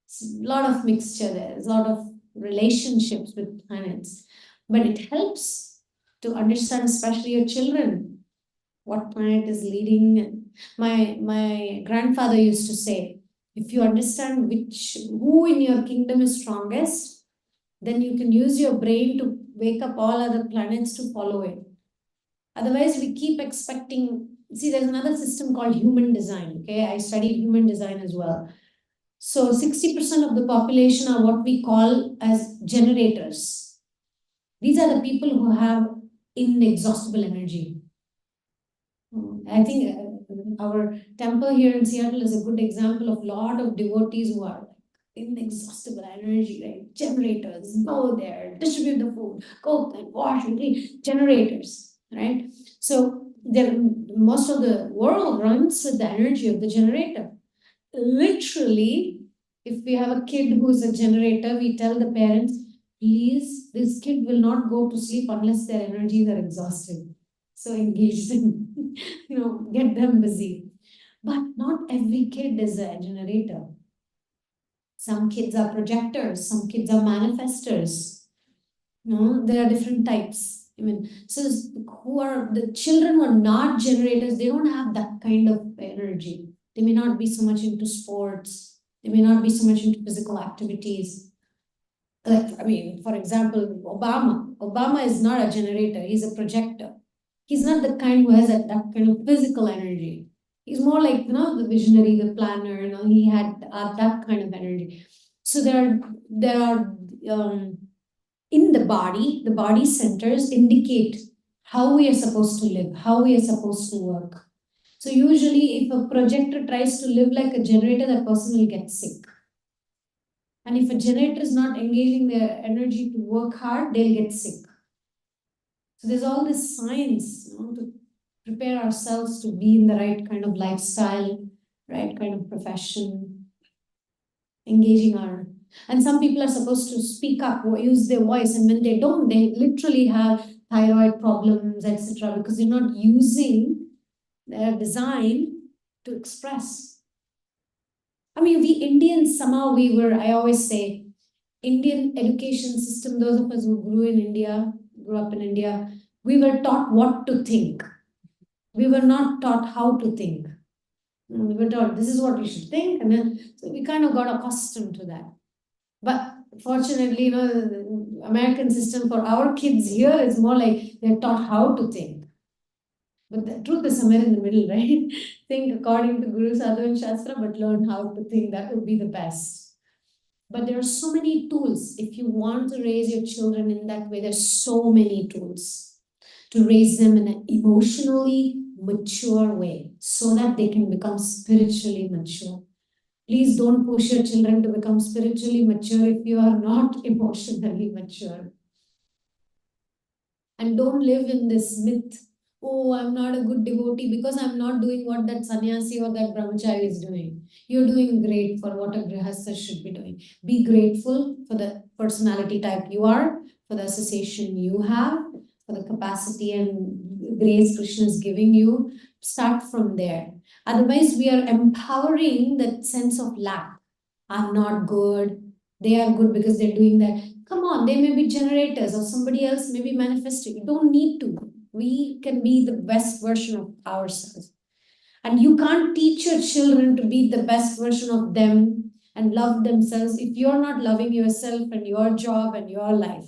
It's a lot of mixture there. There's a lot of relationships with planets. But it helps to understand, especially your children, what planet is leading. My grandfather used to say, if you understand who in your kingdom is strongest, then you can use your brain to wake up all other planets to follow it. Otherwise, we keep expecting. See, there's another system called human design. Okay, I studied human design as well. So 60% of the population are what we call as generators. These are the people who have inexhaustible energy. I think our temple here in Seattle is a good example of a lot of devotees who are inexhaustible energy, right? Generators, go there, distribute the food, cook and wash and clean, generators, right? So most of the world runs with the energy of the generator. Literally, if we have a kid who's a generator, we tell the parents, please, this kid will not go to sleep unless their energies are exhausted. So engage them, get them busy. But not every kid is a generator. Some kids are projectors, some kids are manifestors. There are different types. So who are the children who are not generators, they don't have that kind of energy. They may not be so much into sports. They may not be so much into physical activities. For example, Obama is not a generator, he's a projector. He's not the kind who has that kind of physical energy. He's more like, the visionary, the planner, he had that kind of energy. So there are in the body centers indicate how we are supposed to live, how we are supposed to work. So usually if a projector tries to live like a generator, that person will get sick. And if a generator is not engaging their energy to work hard, they'll get sick. So there's all this science, to prepare ourselves to be in the right kind of lifestyle, right kind of profession, engaging our. And some people are supposed to speak up or use their voice, and when they don't, they literally have thyroid problems, etc., because they're not using their design to express. We Indians, somehow I always say, Indian education system, those of us who grew up in India, we were taught what to think. We were not taught how to think. We were taught this is what we should think, and then so we kind of got accustomed to that. But fortunately, the American system for our kids here is more like they're taught how to think. But the truth is somewhere in the middle, right? Think according to Guru, Sadhu and Shastra, but learn how to think. That would be the best. But there are so many tools. If you want to raise your children in that way, there's so many tools to raise them in an emotionally mature way so that they can become spiritually mature. Please don't push your children to become spiritually mature if you are not emotionally mature. And don't live in this myth, oh, I'm not a good devotee because I'm not doing what that sannyasi or that brahmachari is doing. You're doing great for what a grihastha should be doing. Be grateful for the personality type you are, for the association you have, for the capacity and grace Krishna is giving you. Start from there. Otherwise, we are empowering that sense of lack. I'm not good. They are good because they're doing that. Come on, they may be generators or somebody else may be manifesting. You don't need to. We can be the best version of ourselves. And you can't teach your children to be the best version of them and love themselves if you're not loving yourself and your job and your life.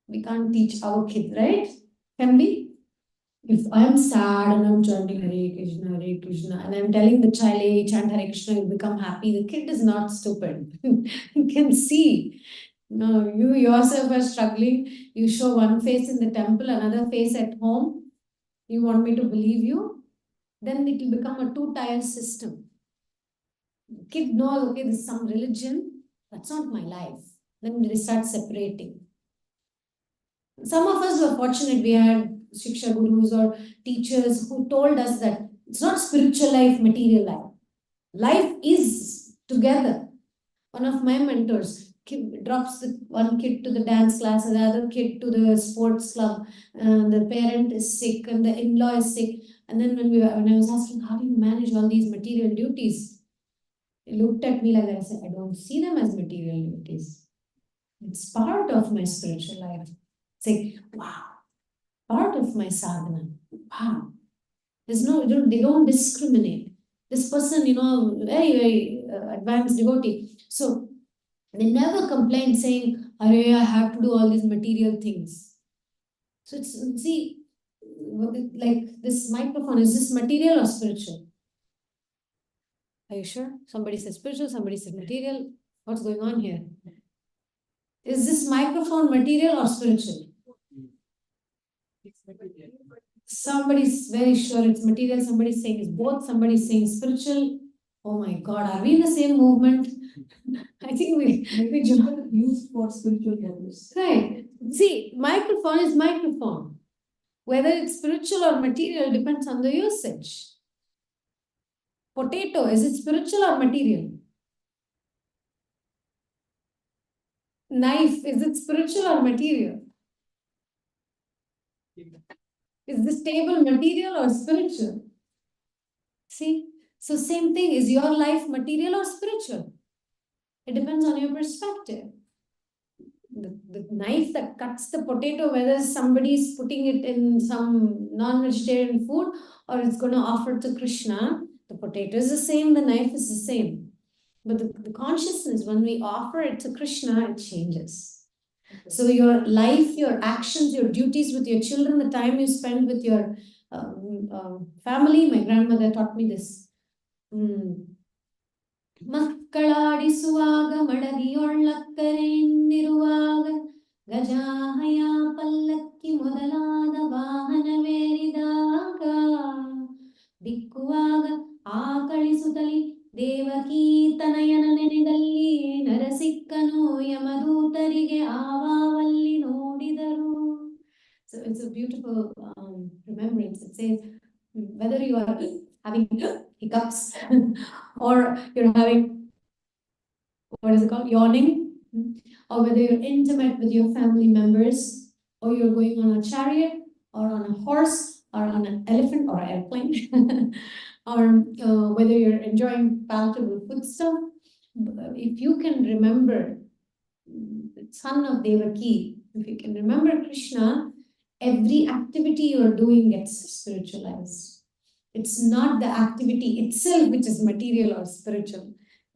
We can't teach our kids, right? Can we? If I'm sad and I'm chanting Hare Krishna, and I'm telling the child, hey, chant Hare Krishna, you'll become happy, the kid is not stupid. You can see. No, you yourself are struggling. You show one face in the temple, another face at home. You want me to believe you? Then it will become a two-tier system. The kid knows, okay, this is some religion. That's not my life. Then they start separating. Some of us were fortunate, we had Shiksha gurus or teachers who told us that it's not spiritual life, material life. Life is together. One of my mentors drops one kid to the dance class and the other kid to the sports club. The parent is sick and the in-law is sick. And then when I was asking, how do you manage all these material duties? He looked at me like that. I said, I don't see them as material duties. It's part of my spiritual life. It's like, wow, part of my sadhana. Wow. There's no, they don't discriminate. This person, very, very advanced devotee. So they never complain saying, I have to do all these material things. So see, like this microphone, is this material or spiritual? Are you sure? Somebody says spiritual, somebody says material. What's going on here? Is this microphone material or spiritual? Somebody's very sure it's material, somebody's saying it's both, somebody's saying spiritual. Oh my God, are we in the same movement? I think we Used for spiritual purpose. right. See, microphone is microphone. Whether it's spiritual or material depends on the usage. Potato, is it spiritual or material? Knife, is it spiritual or material? Is this table material or spiritual? See, so same thing, is your life material or spiritual? It depends on your perspective. The knife that cuts the potato, whether somebody's putting it in some non-vegetarian food or it's going to offer to Krishna, the potato is the same, the knife is the same. But the consciousness, when we offer it to Krishna, it changes. So your life, your actions, your duties with your children, the time you spend with your family, my grandmother taught me this. ಮಕ್ಕಳಾಡಿಸುವಾಗ ಮಡದಿಯೊಳ್ಳಕ್ಕರೆನ್ನಿರುವಾಗ ಗಜಾಹಯ ಪಲ್ಲಕ್ಕಿ ಮೊದಲಾದ ವಾಹನವೇರಿದಾಗ ದಿಕ್ಕುವಾಗ ಆಕಳಿಸುತ್ತಲಿ ದೇವಕೀ ತನಯನ ನೆನೆದಲ್ಲಿ ನರಸಿಕ್ಕನು ಯಮದೂತರಿಗೆ ಆವಾವಲ್ಲಿ ನೋಡಿದರು. So it's a beautiful remembrance. It says whether you are having hiccups or you're having, what is it called, yawning, or whether you're intimate with your family members, or you're going on a chariot or on a horse or on an elephant or an airplane, or whether you're enjoying palatable food stuff, if you can remember the son of Devaki, if you can remember Krishna, every activity you're doing gets spiritualized. It's not the activity itself which is material or spiritual.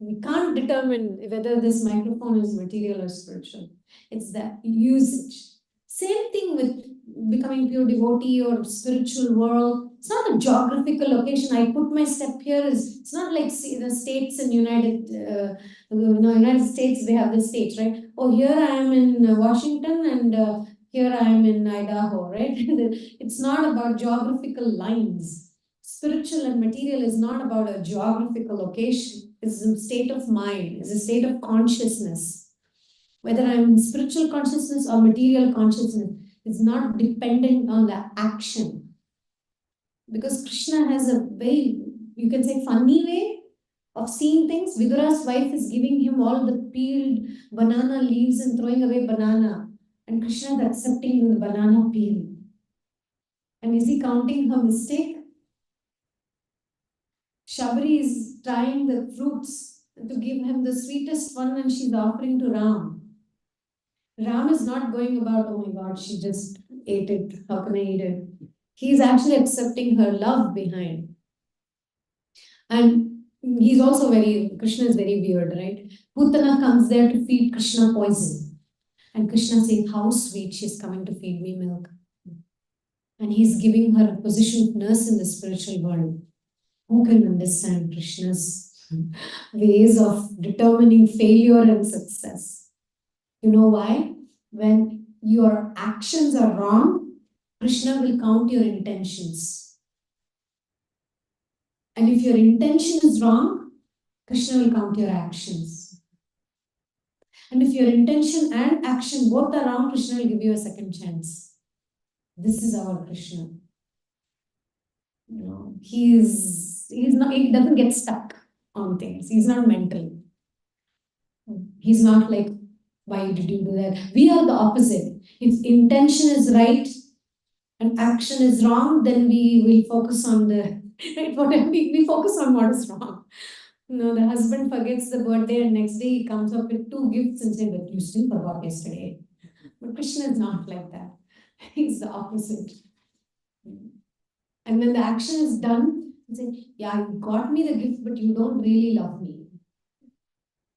We can't determine whether this microphone is material or spiritual. It's the usage. Same thing with becoming pure devotee or spiritual world. It's not a geographical location. I put my step here. It's not like the states in United States, they have the states, right? Oh, here I am in Washington and here I am in Idaho, right? It's not about geographical lines. Spiritual and material is not about a geographical location. It's a state of mind. It's a state of consciousness. Whether I'm in spiritual consciousness or material consciousness is not dependent on the action. Because Krishna has a very, you can say, funny way of seeing things. Vidura's wife is giving him all the peeled banana leaves and throwing away banana. And Krishna is accepting the banana peel. And is he counting her mistake? Shabri is trying the fruits to give him the sweetest one and she's offering to Ram. Ram is not going about, oh my God, she just ate it. How can I eat it? He's actually accepting her love behind. And he's also Krishna is very weird, right? Putana comes there to feed Krishna poison. And Krishna says, how sweet, she's coming to feed me milk. And he's giving her a position of nurse in the spiritual world. Who can understand Krishna's ways of determining failure and success? You know why? When your actions are wrong, Krishna will count your intentions. And if your intention is wrong, Krishna will count your actions. And if your intention and action both are wrong, Krishna will give you a second chance. This is our Krishna. You know, he doesn't get stuck on things. He's not mental. He's not like, why did you do that? We are the opposite. If intention is right and action is wrong, then we will focus on the right. Whatever we focus on what is wrong. No, the husband forgets the birthday and next day he comes up with 2 gifts and says, but you still forgot yesterday. But Krishna is not like that. He's the opposite. And when the action is done, he says, yeah, you got me the gift, but you don't really love me.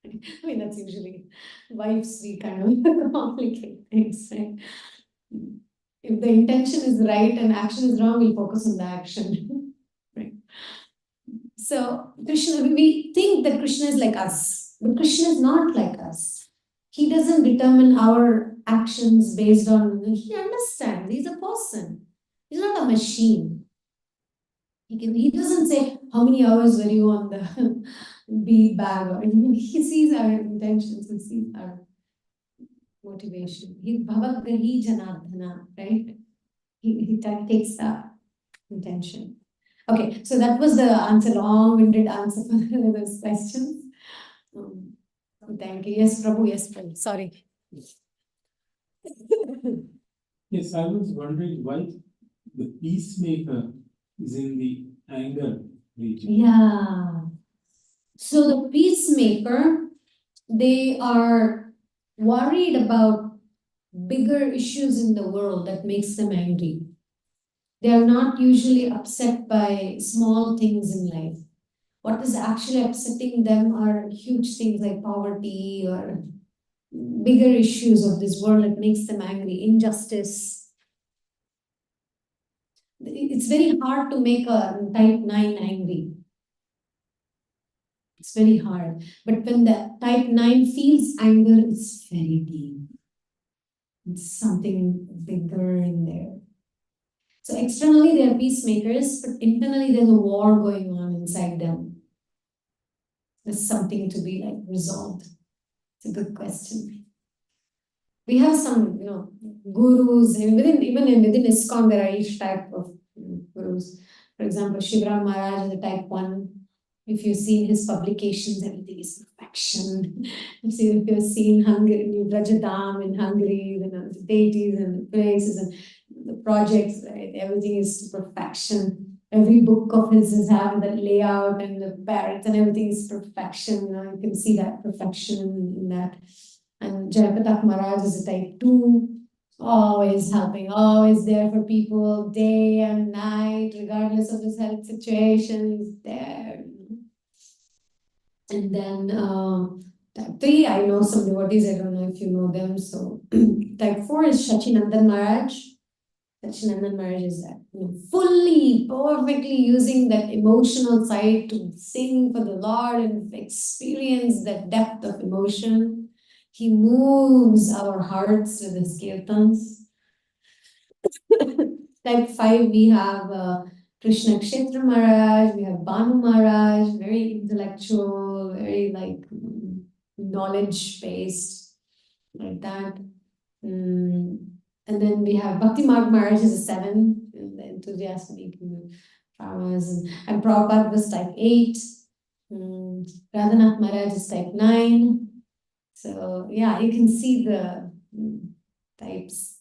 I mean, that's usually wives, we kind of complicate things, right? If the intention is right and action is wrong, we'll focus on the action. Right? So Krishna, we think that Krishna is like us, but Krishna is not like us. He doesn't determine our actions based on, he understands, he's a person. He's not a machine. He doesn't say, how many hours were you on the bead bag? Or he sees our intentions, he sees our motivation. He Bhavagahi Janardhana, right? He takes the intention. Okay, so that was the answer, long-winded answer for those questions. Thank you. Yes, Prabhu, yes, Prabhu. Sorry. Yes, I was wondering why the peacemaker is in the anger region. Yeah. So the peacemaker, they are worried about bigger issues in the world that makes them angry. They are not usually upset by small things in life. What is actually upsetting them are huge things like poverty or bigger issues of this world that makes them angry, injustice. It's very hard to make a type 9 angry. It's very hard. But when the type 9 feels anger, it's very deep. It's something bigger in there. So externally they are peacemakers, but internally there's a war going on inside them. There's something to be like resolved. It's a good question. We have some, gurus, and within ISKCON there are each type of gurus. For example, Shivram Maharaj is a type 1. If you've seen his publications, everything is perfection. If you've seen Hungary, Rajadam in Hungary, the deities and the places and the projects, right? Everything is to perfection. Every book of his is having that layout and the parrots and everything is perfection. You can see that perfection in that. And Jayapatak Maharaj is a type 2, always helping, always there for people, day and night, regardless of his health situation, he's there. And then type 3, I know some devotees, I don't know if you know them. So type 4 is Shachinandan Maharaj. Shachinandan Maharaj is that, fully, perfectly using that emotional side to sing for the Lord and experience that depth of emotion. He moves our hearts with his kirtans. Type 5, we have Krsna Kshetra Maharaj, we have Banu Maharaj, very intellectual, very like knowledge-based, like that. And then we have Bhakti Marg Maharaj is a 7, the enthusiastic farmers, and Prabhupada was type 8. Radhanath Maharaj is type 9. So yeah, you can see the types.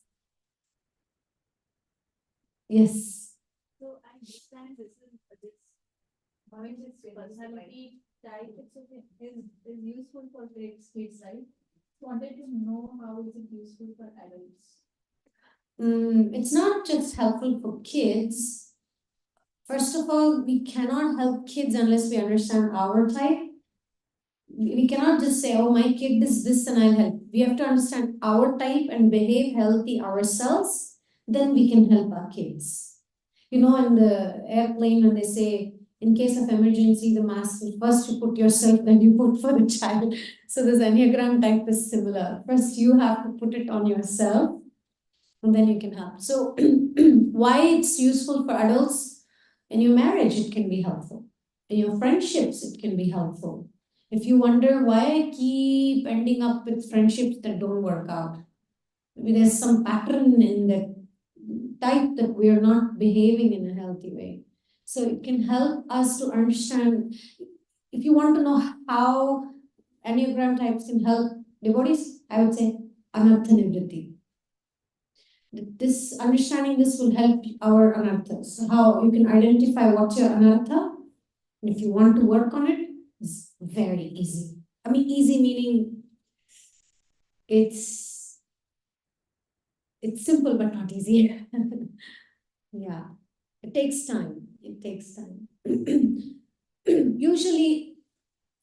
Yes. So I understand this point is personality type is useful for kids, right? Wanted to know how is it useful for adults? It's not just helpful for kids. First of all, we cannot help kids unless we understand our type. We cannot just say, oh, my kid is this and I'll help. We have to understand our type and behave healthy ourselves. Then we can help our kids. In the airplane, when they say, in case of emergency, the mask, first you put yourself, then you put for the child. So this Enneagram type is similar. First you have to put it on yourself, and then you can help. So why it's useful for adults? In your marriage, it can be helpful. In your friendships, it can be helpful. If you wonder why I keep ending up with friendships that don't work out, maybe there's some pattern in the type that we are not behaving in a healthy way. So it can help us to understand. If you want to know how Enneagram types can help devotees, I would say anartha nivritti. This understanding this will help our anarthas. How you can identify what's your anartha, and if you want to work on it, it's very easy. I mean, easy meaning it's simple but not easy. Yeah, it takes time. It takes time. Usually,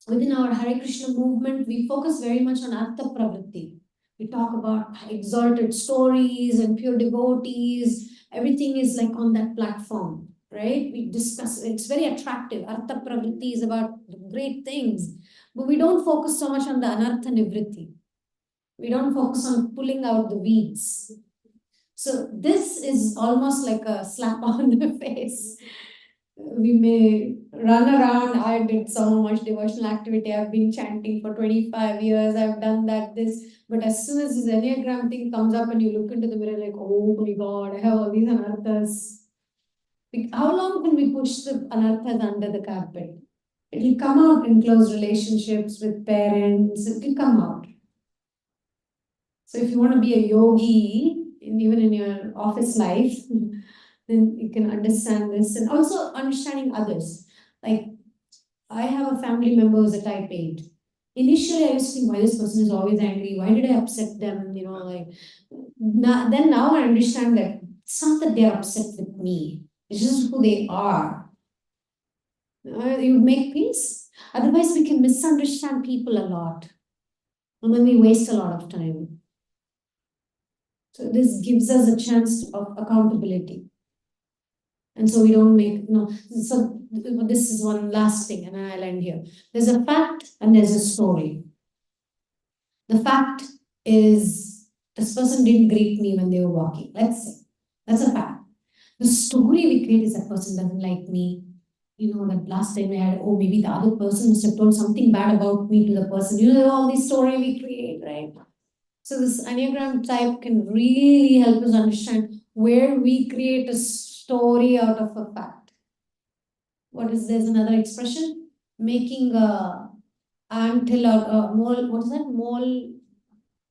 within our Hare Krishna movement, we focus very much on Artha Pravritti. We talk about exalted stories and pure devotees. Everything is like on that platform, right? We discuss, it's very attractive. Artha Pravritti is about great things, but we don't focus so much on the Anartha Nivritti. We don't focus on pulling out the weeds. So this is almost like a slap on the face. We may run around. I did so much devotional activity. I've been chanting for 25 years. I've done that, this. But as soon as this Enneagram thing comes up and you look into the mirror like, oh my God, I have all these anarthas. How long can we push the anarthas under the carpet? It will come out in close relationships with parents. It will come out. So if you want to be a yogi, even in your office life, then you can understand this, and also understanding others. Like, I have a family member who's a type 8. Initially, I used to think, why this person is always angry? Why did I upset them? You know, like, now I understand that it's not that they're upset with me. It's just who they are. You make peace. Otherwise, we can misunderstand people a lot. And then we waste a lot of time. So this gives us a chance of accountability. And so we don't make, no, so this is one last thing, and I'll end here. There's a fact and there's a story. The fact is, this person didn't greet me when they were walking, let's say. That's a fact. The story we create is that person doesn't like me. You know, that last time we had, oh, maybe the other person must have told something bad about me to the person. You know, all these story we create, right? So this Enneagram type can really help us understand where we create a story out of a fact. There's another expression, making a anthill out a mole, what is that?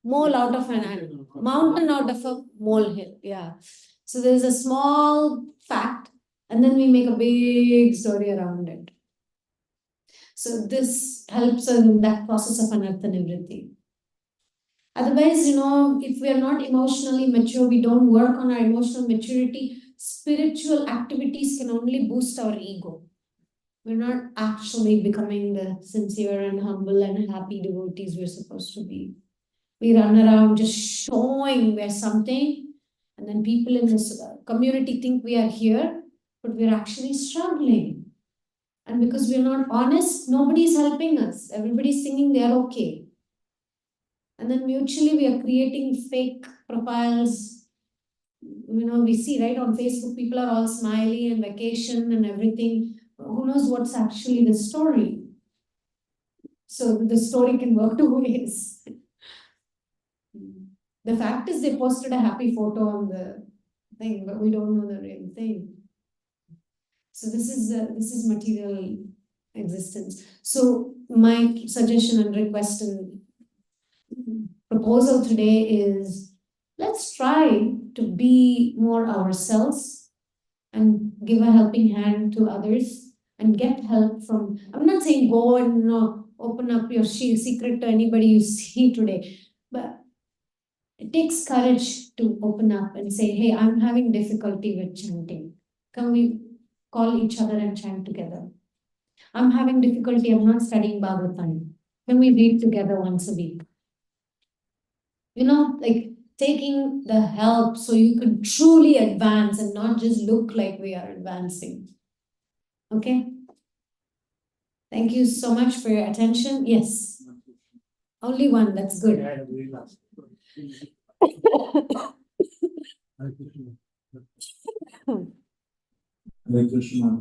Mole out of an ant, mountain out of a molehill. Yeah. So there's a small fact, and then we make a big story around it. So this helps us in that process of anartha nivritti. Otherwise, you know, if we are not emotionally mature, we don't work on our emotional maturity, spiritual activities can only boost our ego. We're not actually becoming the sincere and humble and happy devotees we're supposed to be. We run around just showing we're something, and then people in this community think we are here, but we're actually struggling. And because we're not honest, nobody's helping us. Everybody's thinking they're okay. And then mutually we are creating fake profiles. You know, we see right on Facebook, people are all smiley and vacation and everything. Who knows what's actually the story? So the story can work two ways. The fact is they posted a happy photo on the thing, but we don't know the real thing. So this is material existence. So my suggestion and request and proposal today is, let's try to be more ourselves and give a helping hand to others and get help from, I'm not saying go and, you know, open up your secret to anybody you see today, but it takes courage to open up and say, hey, I'm having difficulty with chanting. Can we call each other and chant together? I'm having difficulty, I'm not studying Bhagavatam. Can we read together once a week? You know, like taking the help so you can truly advance and not just look like we are advancing. Okay? Thank you so much for your attention. Yes. Only one, that's good. Hare Krishna.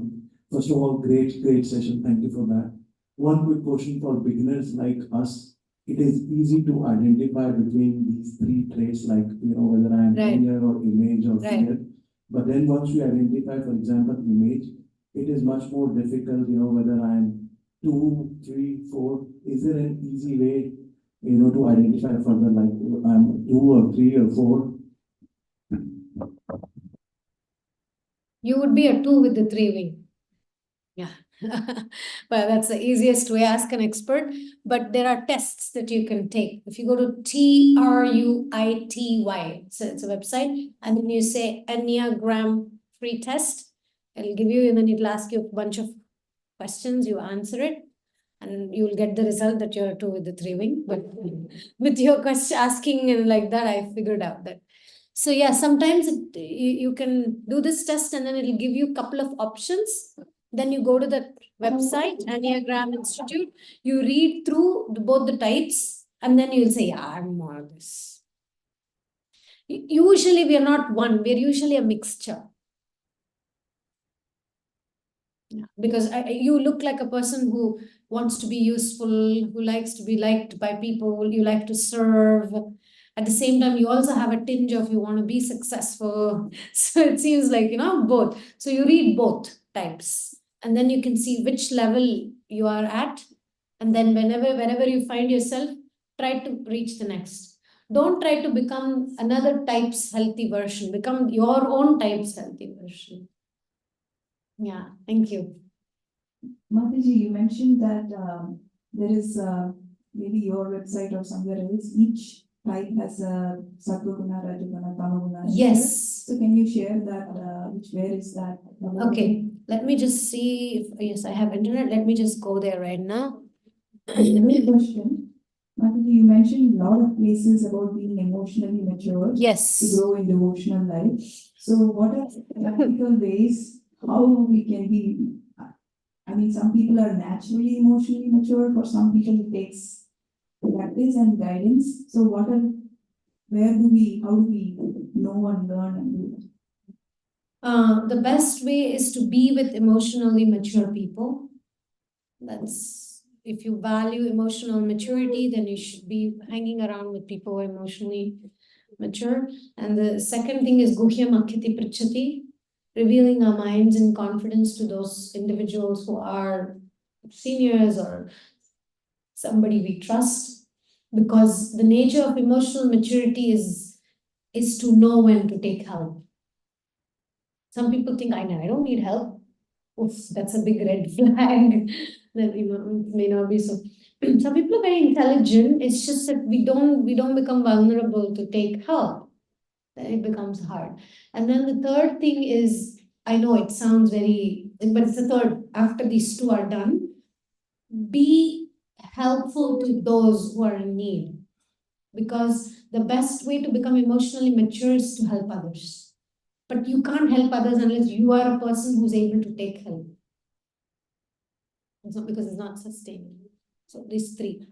First of all, great session. Thank you for that. one quick question for beginners like us. It is easy to identify between these three traits, like, whether I am Right. anger or image or Right. fear. But then once we identify, for example, image, it is much more difficult, whether I am 2, 3, 4. Is there an easy way, to identify further, like I'm 2 or 3 or 4? You would be a 2 with the 3 wing. Yeah. Well, that's the easiest way. Ask an expert. But there are tests that you can take. If you go to TRUITY, so it's a website, and then you say Enneagram free test, it'll give you, and then it'll ask you a bunch of questions, you answer it, and you'll get the result that you're a 2 with the 3 wing. But with your question asking and like that, I figured out that. So yeah, sometimes you can do this test and then it'll give you a couple of options. Then you go to the website, Enneagram Institute, you read through both the types, and then you'll say, yeah, I'm more of this. Usually we are not one, we are usually a mixture. Yeah, because you look like a person who wants to be useful, who likes to be liked by people, you like to serve. At the same time, you also have a tinge of you want to be successful. So it seems like, both. So you read both types, and then you can see which level you are at. And then wherever you find yourself, try to reach the next. Don't try to become another type's healthy version. Become your own type's healthy version. Yeah, thank you. Mataji, you mentioned that there is maybe your website or somewhere else, each type has a Sattva-guna, Rajaguna, Tamaguna. Yes. So can you share that, where is that? Okay, let me just see if, yes, I have internet. Let me just go there right now. Another question. Mataji, you mentioned a lot of places about being emotionally mature to Yes. grow in devotional life. So what are practical ways how we can be? I mean, some people are naturally emotionally mature. For some people, it takes practice and guidance. So how do we know and learn and do that? The best way is to be with emotionally mature people. That's, if you value emotional maturity, then you should be hanging around with people who are emotionally mature. And the second thing is Guhyam Akhiti Prichati, revealing our minds in confidence to those individuals who are seniors or somebody we trust. Because the nature of emotional maturity is to know when to take help. Some people think, I don't need help. Oof, that's a big red flag. That may not be so. Some people are very intelligent. It's just that we don't become vulnerable to take help. Then it becomes hard. And then the third thing is, I know it sounds very, but it's the third. After these two are done, be helpful to those who are in need. Because the best way to become emotionally mature is to help others. But you can't help others unless you are a person who's able to take help. So because it's not sustainable. So these three.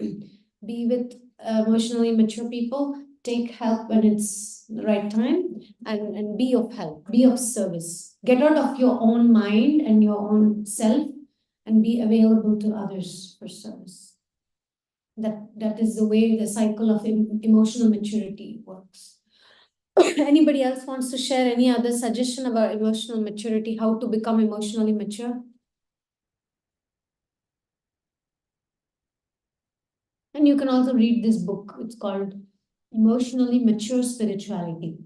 Be with emotionally mature people, take help when it's the right time, and be of help, be of service. Get out of your own mind and your own self and be available to others for service. That is the way the cycle of emotional maturity works. Anybody else wants to share any other suggestion about emotional maturity, how to become emotionally mature? And you can also read this book. It's called Emotionally Mature Spirituality.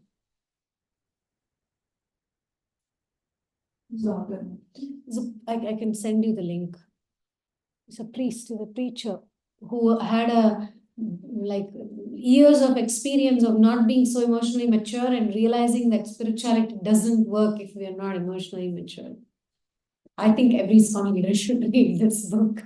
So, I can send you the link. It's a priest, a preacher who had years of experience of not being so emotionally mature and realizing that spirituality doesn't work if we are not emotionally mature. I think every Swami leader should read this book.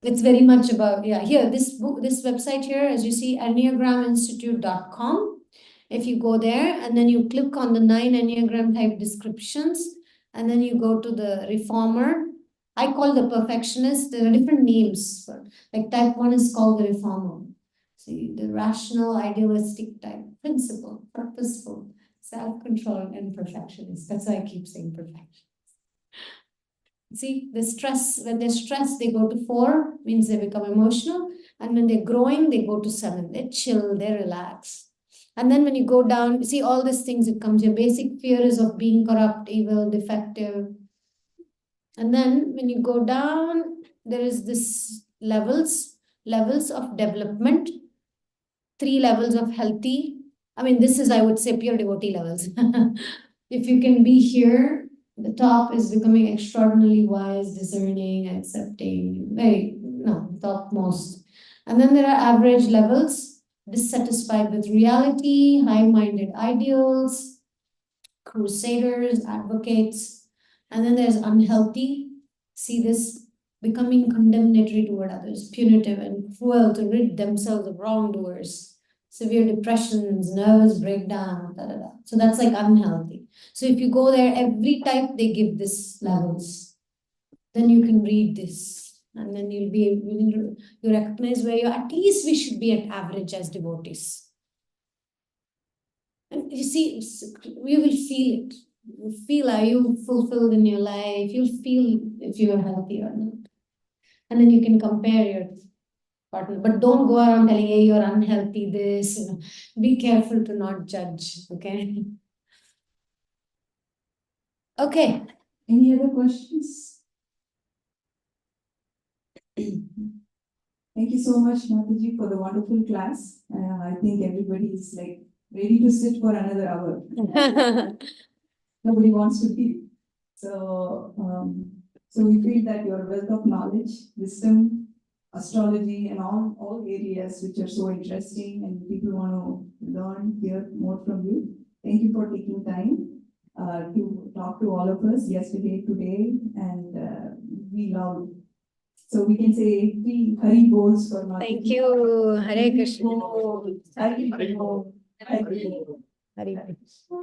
It's very much about, here, this book, this website here, as you see, enneagraminstitute.com. If you go there and then you click on the 9 Enneagram type descriptions, and then you go to the reformer. I call the perfectionist. There are different names for, like type 1 is called the reformer. See, the rational, idealistic type, principle, purposeful, self-control, and perfectionist. That's why I keep saying perfection. See, the stress, when they're stressed, they go to 4, means they become emotional. And when they're growing, they go to 7. They chill, they relax. And then when you go down, see all these things, it comes, your basic fear is of being corrupt, evil, defective. And then when you go down, there is this levels of development, 3 levels of healthy. I mean, this is, I would say, pure devotee levels. If you can be here, the top is becoming extraordinarily wise, discerning, accepting, topmost. And then there are average levels, dissatisfied with reality, high-minded ideals, crusaders, advocates. And then there's unhealthy. See this, becoming condemnatory toward others, punitive and cruel to rid themselves of wrongdoers, severe depressions, nervous breakdown, da, da, da. So that's like unhealthy. So if you go there, every type they give this levels. Then you can read this, and then you'll be able to recognize where at least we should be at average as devotees. And you see, you will feel it. You feel, are you fulfilled in your life? You'll feel if you are healthy or not. And then you can compare your partner. But don't go around telling, hey, you're unhealthy, this. Be careful to not judge, okay? Okay. Any other questions? Thank you so much, Mataji, for the wonderful class. I think everybody is like ready to sit for another hour. Nobody wants to leave. So, so we feel that your wealth of knowledge, wisdom, astrology, and all areas which are so interesting, and people want to learn, hear more from you. Thank you for taking time to talk to all of us yesterday, today, and we love. So we can say 3 Hari Bols for Mataji. Thank you. Hare Krishna. Hari Bol. Hari Bol. Hare Krishna.